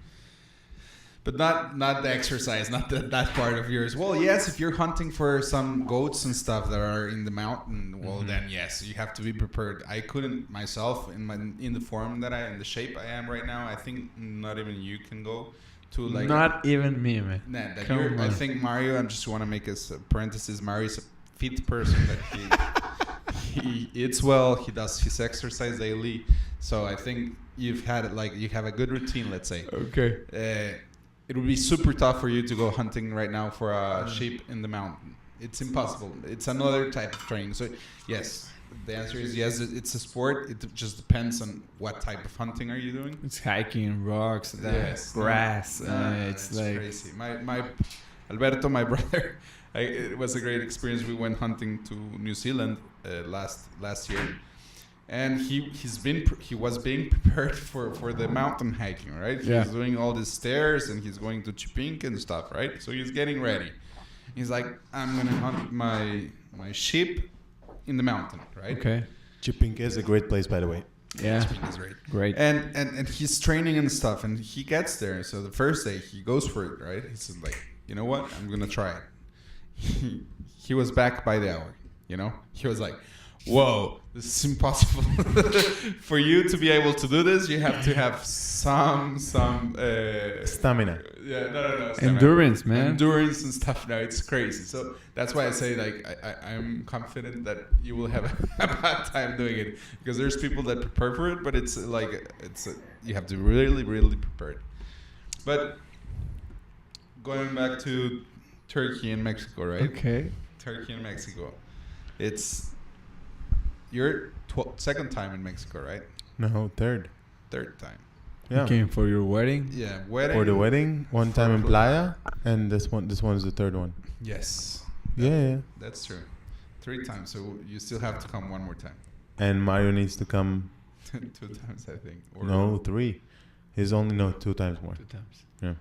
Speaker 3: But not the exercise, not that part of yours. Well, yes, if you're hunting for some goats and stuff that are in the mountain, well, then yes, you have to be prepared. I couldn't myself in the form that in the shape I am right now. I think not even you can go to like
Speaker 1: Not even me, man.
Speaker 3: Nah, that
Speaker 1: Come
Speaker 3: you're, I
Speaker 1: on.
Speaker 3: think Mario. I just want to make a parenthesis. Mario is a fit person. That he eats well. He does his exercise daily. So I think you've had it like you have a good routine. Let's say.
Speaker 1: Okay.
Speaker 3: It would be super tough for you to go hunting right now for a sheep in the mountain. It's impossible. It's another type of training. So yes, the answer is yes. It's a sport. It just depends on what type of hunting are you doing.
Speaker 1: It's hiking, rocks,
Speaker 3: Yes,
Speaker 1: grass.
Speaker 3: No,
Speaker 1: it's like
Speaker 3: crazy. My Alberto, my brother, it was a great experience. We went hunting to New Zealand last year, and he was being prepared for the mountain hiking, right?
Speaker 1: Yeah.
Speaker 3: He's doing all the stairs and he's going to Chipink and stuff, right? So he's getting ready. He's like, I'm gonna hunt my sheep in the mountain, right?
Speaker 1: okay.
Speaker 2: Chipink is a great place, by the way.
Speaker 1: Yeah.
Speaker 3: Chipink is great.
Speaker 1: Great.
Speaker 3: And he's training and stuff, and he gets there. So the first day he goes for it, right? He says like, you know what? I'm gonna try it. He was back by the hour. You know, he was like, whoa, this is impossible. For you to be able to do this, you have to have some
Speaker 2: Stamina.
Speaker 3: yeah, no,
Speaker 1: Endurance, man.
Speaker 3: endurance and stuff. No, it's crazy. So that's why I say like I'm confident that you will have a bad time doing it, because there's people that prepare for it, but it's like you have to really prepare it. But going back to Turkey and Mexico, right?
Speaker 1: Okay.
Speaker 3: Turkey and Mexico. It's your second time in Mexico, right?
Speaker 2: No, third.
Speaker 3: Third time.
Speaker 2: Yeah.
Speaker 1: You came for your wedding.
Speaker 3: Yeah, wedding.
Speaker 2: For the wedding, one time in Playa, and this one's the third one.
Speaker 3: Yes.
Speaker 2: Yeah.
Speaker 3: That's true. 3 times, so you still have to come one more time.
Speaker 2: And Mario needs to come.
Speaker 3: 2 times, I think. Or
Speaker 2: No, 3. He's only 2 times more.
Speaker 1: 2 times.
Speaker 2: Yeah.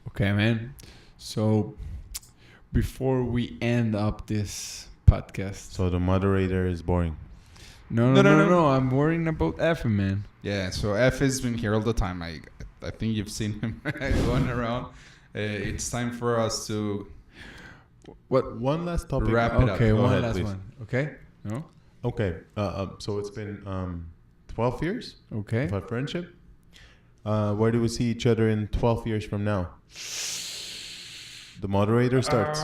Speaker 1: Okay, man. So before we end up this podcast,
Speaker 2: So the moderator is boring.
Speaker 1: no. I'm worrying about F, man.
Speaker 3: Yeah, so F has been here all the time. I think you've seen him going around. It's time for us to
Speaker 1: What?
Speaker 2: One last topic.
Speaker 3: Wrap it up.
Speaker 1: Okay,
Speaker 3: Go
Speaker 1: one
Speaker 2: ahead,
Speaker 1: last
Speaker 2: please.
Speaker 1: one. Okay. No.
Speaker 2: Okay. So it's been 12 years
Speaker 1: Okay.
Speaker 2: of our friendship. Where do we see each other in 12 years from now? The moderator starts.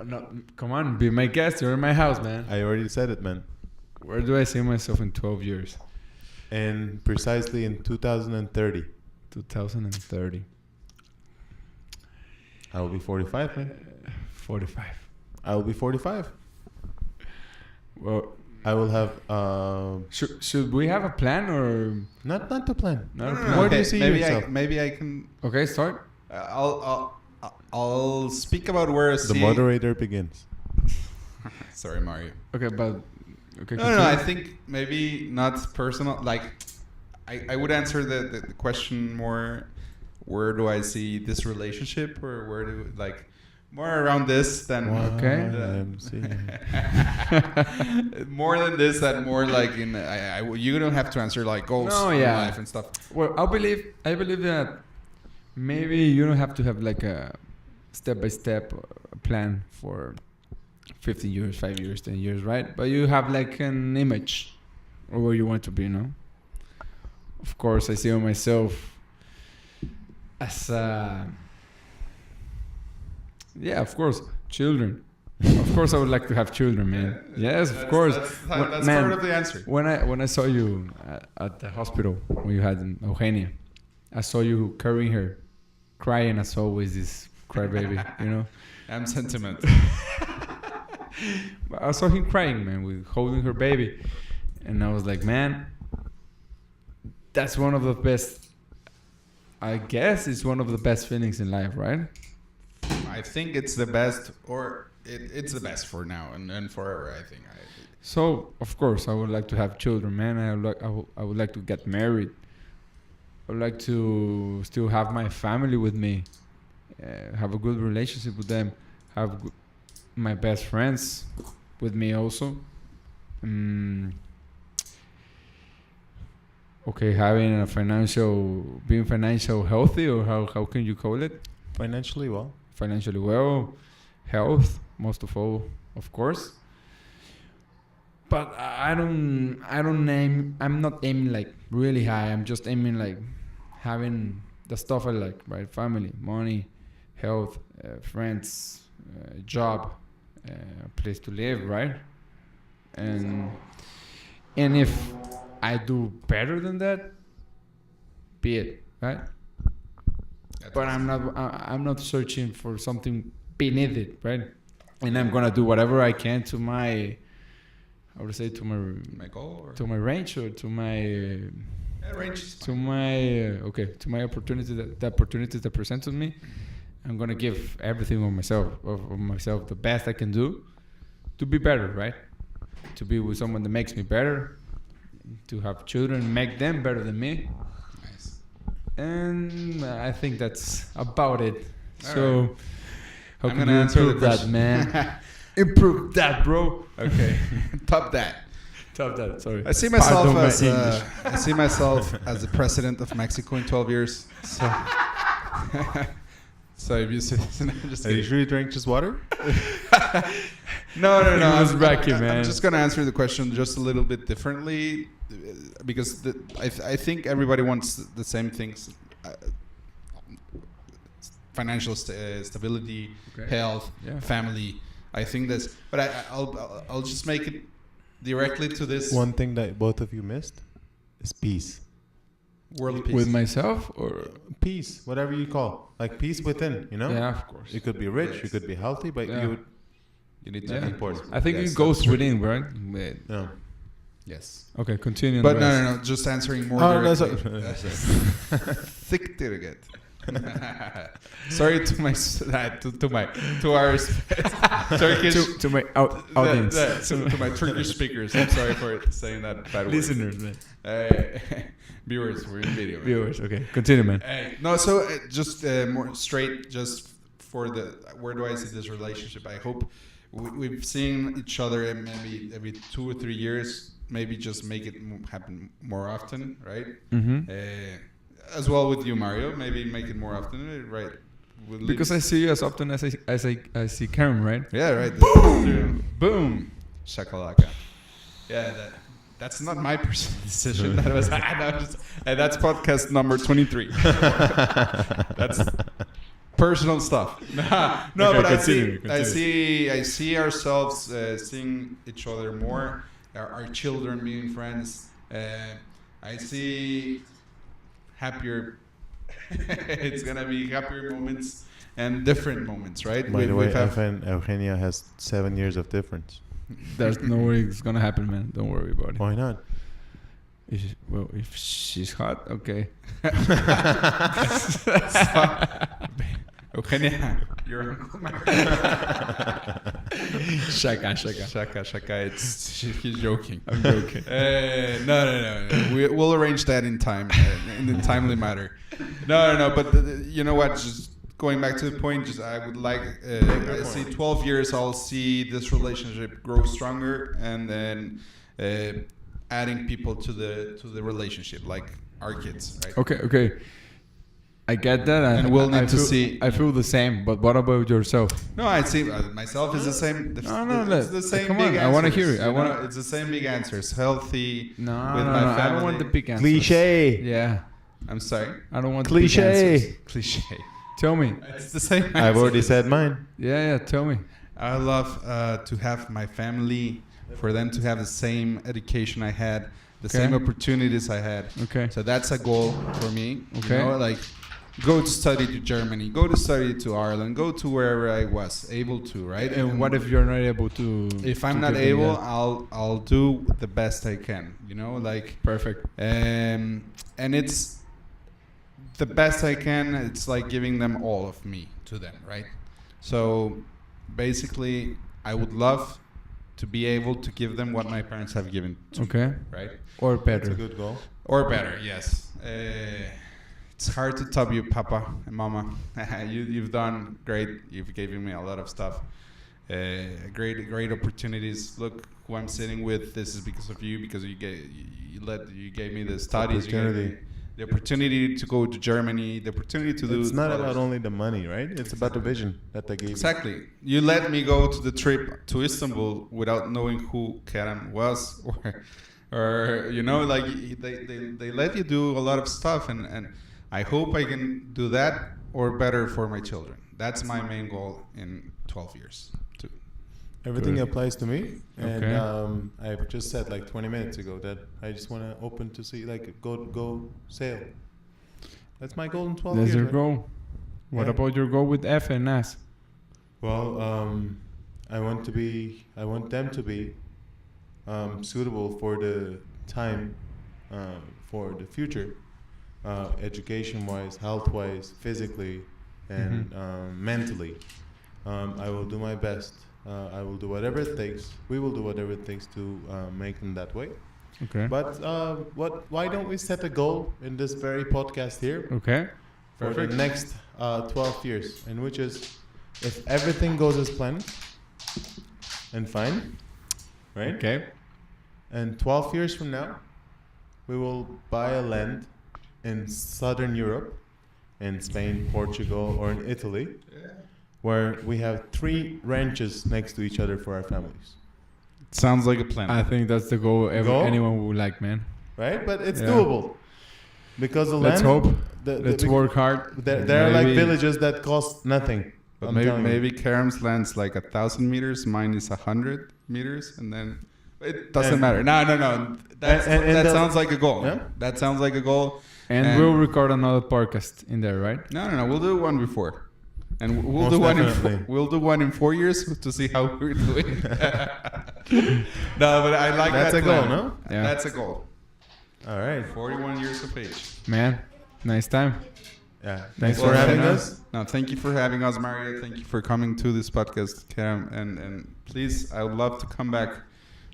Speaker 1: No, come on, be my guest. You're in my house, man.
Speaker 2: I already said it, man.
Speaker 1: Where do I see myself in 12 years?
Speaker 2: And precisely in 2030,
Speaker 1: 2030.
Speaker 2: I will be 45, man.
Speaker 1: 45.
Speaker 2: I will be 45.
Speaker 1: Well,
Speaker 2: I will have
Speaker 1: should we have a plan or
Speaker 2: not the plan.
Speaker 1: not a
Speaker 3: No,
Speaker 1: plan?
Speaker 2: Where do you
Speaker 3: okay,
Speaker 2: see
Speaker 3: maybe
Speaker 2: yourself?
Speaker 3: maybe I can.
Speaker 1: Okay, start.
Speaker 3: I'll speak about where I
Speaker 2: The
Speaker 3: see.
Speaker 2: moderator begins.
Speaker 3: Sorry, Mario.
Speaker 1: Okay, but okay.
Speaker 3: No. I think maybe not personal. Like, I would answer the question more. Where do I see this relationship, or where do like more around this than
Speaker 1: Okay.
Speaker 3: more than this, than more like in. You don't have to answer like goals
Speaker 1: No,
Speaker 3: in
Speaker 1: yeah.
Speaker 3: life and stuff.
Speaker 1: Well, I believe that maybe you don't have to have like a step-by-step plan for 15 years, 5 years, 10 years, right? But you have like an image of where you want to be, you know? Of course, I see myself as yeah, of course, children. Of course, I would like to have children, man. Yes, of course.
Speaker 3: That's
Speaker 1: Man,
Speaker 3: part of the answer.
Speaker 1: When I saw you at the hospital when you had Eugenia, I saw you carrying her, crying as always, this crybaby, you know.
Speaker 3: I'm sentimental.
Speaker 1: But I saw him crying, man, with holding her baby, and I was like, man, that's one of the best. I guess it's one of the best feelings in life, right?
Speaker 3: I think it's the best, or it's the best for now and forever. I think.
Speaker 1: So of course I would like to have children, man. I would like to get married. I would like to still have my family with me, have a good relationship with them, have my best friends with me also. Okay, having being financial healthy, or how can you call it?
Speaker 2: Financially well.
Speaker 1: Financially well, health most of all, of course. But I'm not aiming like really high. I'm just aiming like having the stuff I like, right? Family, money, health, friends, job, place to live, right? And if I do better than that, be it, right? But I'm not searching for something beneath it, right? And I'm gonna do whatever I can to my, I would say, to
Speaker 3: My goal, or
Speaker 1: to my range, or to my
Speaker 3: range.
Speaker 1: to my to my opportunity, the opportunities that present to me. I'm gonna give everything of myself the best I can do to be better, right? To be with someone that makes me better, to have children, make them better than me.
Speaker 3: Nice.
Speaker 1: And I think that's about it.
Speaker 3: All
Speaker 1: So
Speaker 3: right.
Speaker 1: how
Speaker 3: I'm
Speaker 1: can
Speaker 3: gonna
Speaker 1: you
Speaker 3: answer the
Speaker 1: improve that,
Speaker 3: question.
Speaker 1: man? Improve that, bro.
Speaker 3: Okay. Top that.
Speaker 1: Top that. Sorry.
Speaker 3: I see myself
Speaker 1: Pardon my
Speaker 3: as
Speaker 1: English.
Speaker 3: I see myself as the president of Mexico in 12 years. So, so if you see, just
Speaker 2: Are you
Speaker 3: kidding.
Speaker 2: sure you drank just water?
Speaker 3: No.
Speaker 1: He was wacky,
Speaker 3: I'm
Speaker 1: man.
Speaker 3: just gonna answer the question just a little bit differently, because I think everybody wants the same things: financial stability,
Speaker 1: Okay.
Speaker 3: health,
Speaker 1: Yeah.
Speaker 3: family. I think that's. But I'll just make it directly to this
Speaker 2: One thing that both of you missed is peace.
Speaker 3: world peace.
Speaker 1: With myself, or
Speaker 2: Peace, whatever you call, like peace within. You know,
Speaker 1: yeah, of course.
Speaker 2: you could be rich, you could be healthy, but
Speaker 1: Yeah.
Speaker 3: You need to
Speaker 1: Yeah.
Speaker 3: be important.
Speaker 1: I think
Speaker 3: Yes,
Speaker 1: it goes
Speaker 3: that's true.
Speaker 1: within, right?
Speaker 2: no.
Speaker 3: Yes.
Speaker 1: Okay, continue.
Speaker 3: But no. Just answering more
Speaker 2: Oh, that's
Speaker 3: directly. Thick did Sorry to my to our Turkish
Speaker 1: to my audience,
Speaker 3: to my Turkish speakers. I'm sorry for saying that bad word.
Speaker 1: listeners, man,
Speaker 3: Viewers, we're in video. man.
Speaker 1: viewers. Okay, continue, man.
Speaker 3: No, so just more straight, just for the where do I see this relationship? I hope we've seen each other maybe every 2 or 3 years. Maybe just make it happen more often, right?
Speaker 1: Mm-hmm.
Speaker 3: As well with you, Mario. Maybe make it more often, right?
Speaker 1: Because I see you as often as I see Kerem, right?
Speaker 3: Yeah, right.
Speaker 1: Boom.
Speaker 3: Shakalaka. Yeah, that's not my personal decision. That was that's podcast number 23. That's personal stuff. No,
Speaker 1: Okay,
Speaker 3: but
Speaker 1: continue.
Speaker 3: I see ourselves seeing each other more. Our children being friends. I see happier. It's gonna be happier moments and different moments, right?
Speaker 2: By the way,
Speaker 3: We've have-
Speaker 2: Efe and Eugenia has 7 years of difference.
Speaker 1: There's no way it's gonna happen, man. Don't worry about it.
Speaker 2: Why not?
Speaker 1: If she's hot, okay.
Speaker 3: Eugenia, you're
Speaker 1: Shaka.
Speaker 3: Shaka. He's joking.
Speaker 1: I'm joking.
Speaker 3: No. We'll arrange that in time, in the timely matter. No. But you know what? Just going back to the point. Just I would like. I see 12 years. I'll see this relationship grow stronger, and then adding people to the relationship, like our kids. Right?
Speaker 1: Okay. I get that,
Speaker 3: And we'll need to
Speaker 1: feel,
Speaker 3: see-
Speaker 1: I feel the same, but what about yourself?
Speaker 3: No, I see myself is the same.
Speaker 1: No,
Speaker 3: It's the same
Speaker 1: come
Speaker 3: big
Speaker 1: on,
Speaker 3: answers.
Speaker 1: I wanna hear it.
Speaker 3: you know? It's the same big answers. Healthy.
Speaker 1: No,
Speaker 3: with my
Speaker 1: I
Speaker 3: family.
Speaker 1: don't want the big answers.
Speaker 2: Cliche.
Speaker 1: Yeah,
Speaker 3: I'm sorry.
Speaker 1: I don't want
Speaker 2: Cliche.
Speaker 1: the big answers.
Speaker 3: Cliche.
Speaker 1: Tell me.
Speaker 3: It's the same.
Speaker 2: I've already
Speaker 3: answers.
Speaker 2: said mine.
Speaker 1: Yeah, tell me.
Speaker 3: I love to have my family, for them to have the same education I had, the
Speaker 1: Okay.
Speaker 3: same opportunities I had.
Speaker 1: Okay.
Speaker 3: So that's a goal for me.
Speaker 1: Okay.
Speaker 3: You know, like go to study to Germany, go to study to Ireland, go to wherever I was able to, right?
Speaker 1: And what if you're not able to?
Speaker 3: if I'm
Speaker 1: to
Speaker 3: not
Speaker 1: give me
Speaker 3: able,
Speaker 1: that?
Speaker 3: I'll do the best I can. You know, like
Speaker 1: Perfect.
Speaker 3: and it's the best I can. It's like giving them all of me to them, right? So basically, I would love to be able to give them what my parents have given to me,
Speaker 1: Okay.
Speaker 3: right?
Speaker 1: Or
Speaker 2: That's
Speaker 1: better.
Speaker 2: a good goal.
Speaker 3: Or better, yes. It's hard to top you, Papa and Mama. You've done great. You've given me a lot of stuff. Great opportunities. Look who I'm sitting with. This is because of you. Because you gave me the studies. You gave me
Speaker 2: Opportunity.
Speaker 3: the opportunity to go to Germany. The opportunity to do.
Speaker 2: It's not
Speaker 3: others.
Speaker 2: about only the money, right? It's about the vision that they gave you.
Speaker 3: Exactly. You let me go to the trip to Istanbul without knowing who Kerem was, or you know, like they let you do a lot of stuff, and I hope I can do that or better for my children. That's my main goal in 12 years.
Speaker 2: Everything
Speaker 1: Good.
Speaker 2: applies to me, and
Speaker 1: Okay.
Speaker 2: I just said like 20 minutes ago that I just want to open to see like go sail. That's my goal in 12
Speaker 1: That's
Speaker 2: years.
Speaker 1: your
Speaker 2: man.
Speaker 1: goal. What
Speaker 2: Yeah.
Speaker 1: about your goal with F and S?
Speaker 2: Well, I want them to be suitable for the time, for the future, education-wise, health-wise, physically, and mentally. I will do my best. I will do whatever it takes. We will do whatever it takes to make them that way.
Speaker 1: Okay.
Speaker 2: But why don't we set a goal in this very podcast here
Speaker 1: Okay.
Speaker 2: for
Speaker 1: Perfect.
Speaker 2: the next 12 years, and which is, if everything goes as planned and fine, right?
Speaker 1: Okay.
Speaker 2: And 12 years from now, we will buy a land in southern Europe, in Spain, Portugal, or in Italy, where we have 3 ranches next to each other for our families.
Speaker 3: Sounds like a plan.
Speaker 1: I think that's the goal,
Speaker 2: Goal?
Speaker 1: anyone would like, man.
Speaker 2: Right? But it's
Speaker 1: Yeah.
Speaker 2: doable. Because the
Speaker 1: Let's
Speaker 2: land...
Speaker 1: hope.
Speaker 2: the-
Speaker 1: Let's
Speaker 2: the-
Speaker 1: work hard.
Speaker 2: There are like
Speaker 3: Maybe-
Speaker 2: villages that cost nothing.
Speaker 3: But
Speaker 2: I'm
Speaker 3: maybe
Speaker 2: telling you.
Speaker 3: maybe Kerem's land's like 1,000 meters, mine is 100 meters, and then it doesn't
Speaker 2: And-
Speaker 3: matter. No. That's,
Speaker 2: and
Speaker 3: that
Speaker 2: the-
Speaker 3: sounds like a goal.
Speaker 2: Yeah?
Speaker 3: That sounds like a goal.
Speaker 1: And we'll record another podcast in there, right?
Speaker 3: No. We'll do one before, and we'll
Speaker 2: Most
Speaker 3: do one
Speaker 2: definitely.
Speaker 3: we'll do one in 4 years to see how we're doing. No, but I like
Speaker 2: That's
Speaker 3: that
Speaker 2: a goal,
Speaker 3: plan.
Speaker 2: no?
Speaker 1: Yeah.
Speaker 3: That's a goal.
Speaker 2: All right.
Speaker 3: 41 years of age.
Speaker 1: Man, nice time.
Speaker 2: Yeah.
Speaker 1: Thanks
Speaker 2: Thanks
Speaker 1: for
Speaker 2: for having
Speaker 1: having
Speaker 2: us.
Speaker 3: No, thank you for having us, Mario. Thank you for coming to this podcast, Kerem. And please, I would love to come back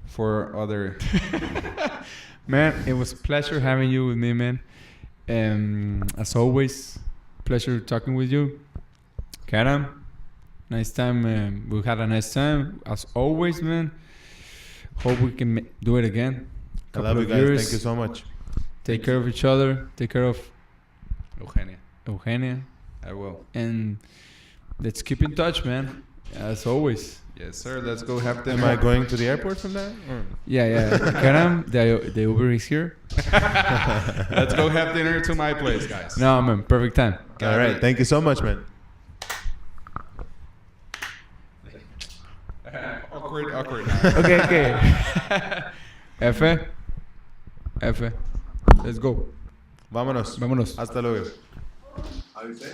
Speaker 3: for other.
Speaker 1: Man, it was a pleasure having you with me, man. As always, pleasure talking with you. Kerem, nice time. We had a nice time, as always, man. Hope we can do it again.
Speaker 2: I love
Speaker 1: Couple
Speaker 2: you
Speaker 1: of
Speaker 2: guys.
Speaker 1: years.
Speaker 2: Thank you so much.
Speaker 1: Take care of each other. Take care of
Speaker 3: Eugenia.
Speaker 1: Eugenia.
Speaker 3: I will.
Speaker 1: And let's keep in touch, man. As always.
Speaker 3: Yes, sir. Let's go have
Speaker 2: Am
Speaker 3: dinner.
Speaker 2: I going to the airport from there? Or?
Speaker 1: Yeah. Kerem, the Uber is here.
Speaker 3: Let's go have dinner to my place, guys.
Speaker 1: No, man, perfect time.
Speaker 2: All right. Thank you so much, man.
Speaker 3: Awkward.
Speaker 1: Okay. F. Let's go.
Speaker 2: Vámonos.
Speaker 1: Vámonos.
Speaker 2: Hasta luego. How do you say?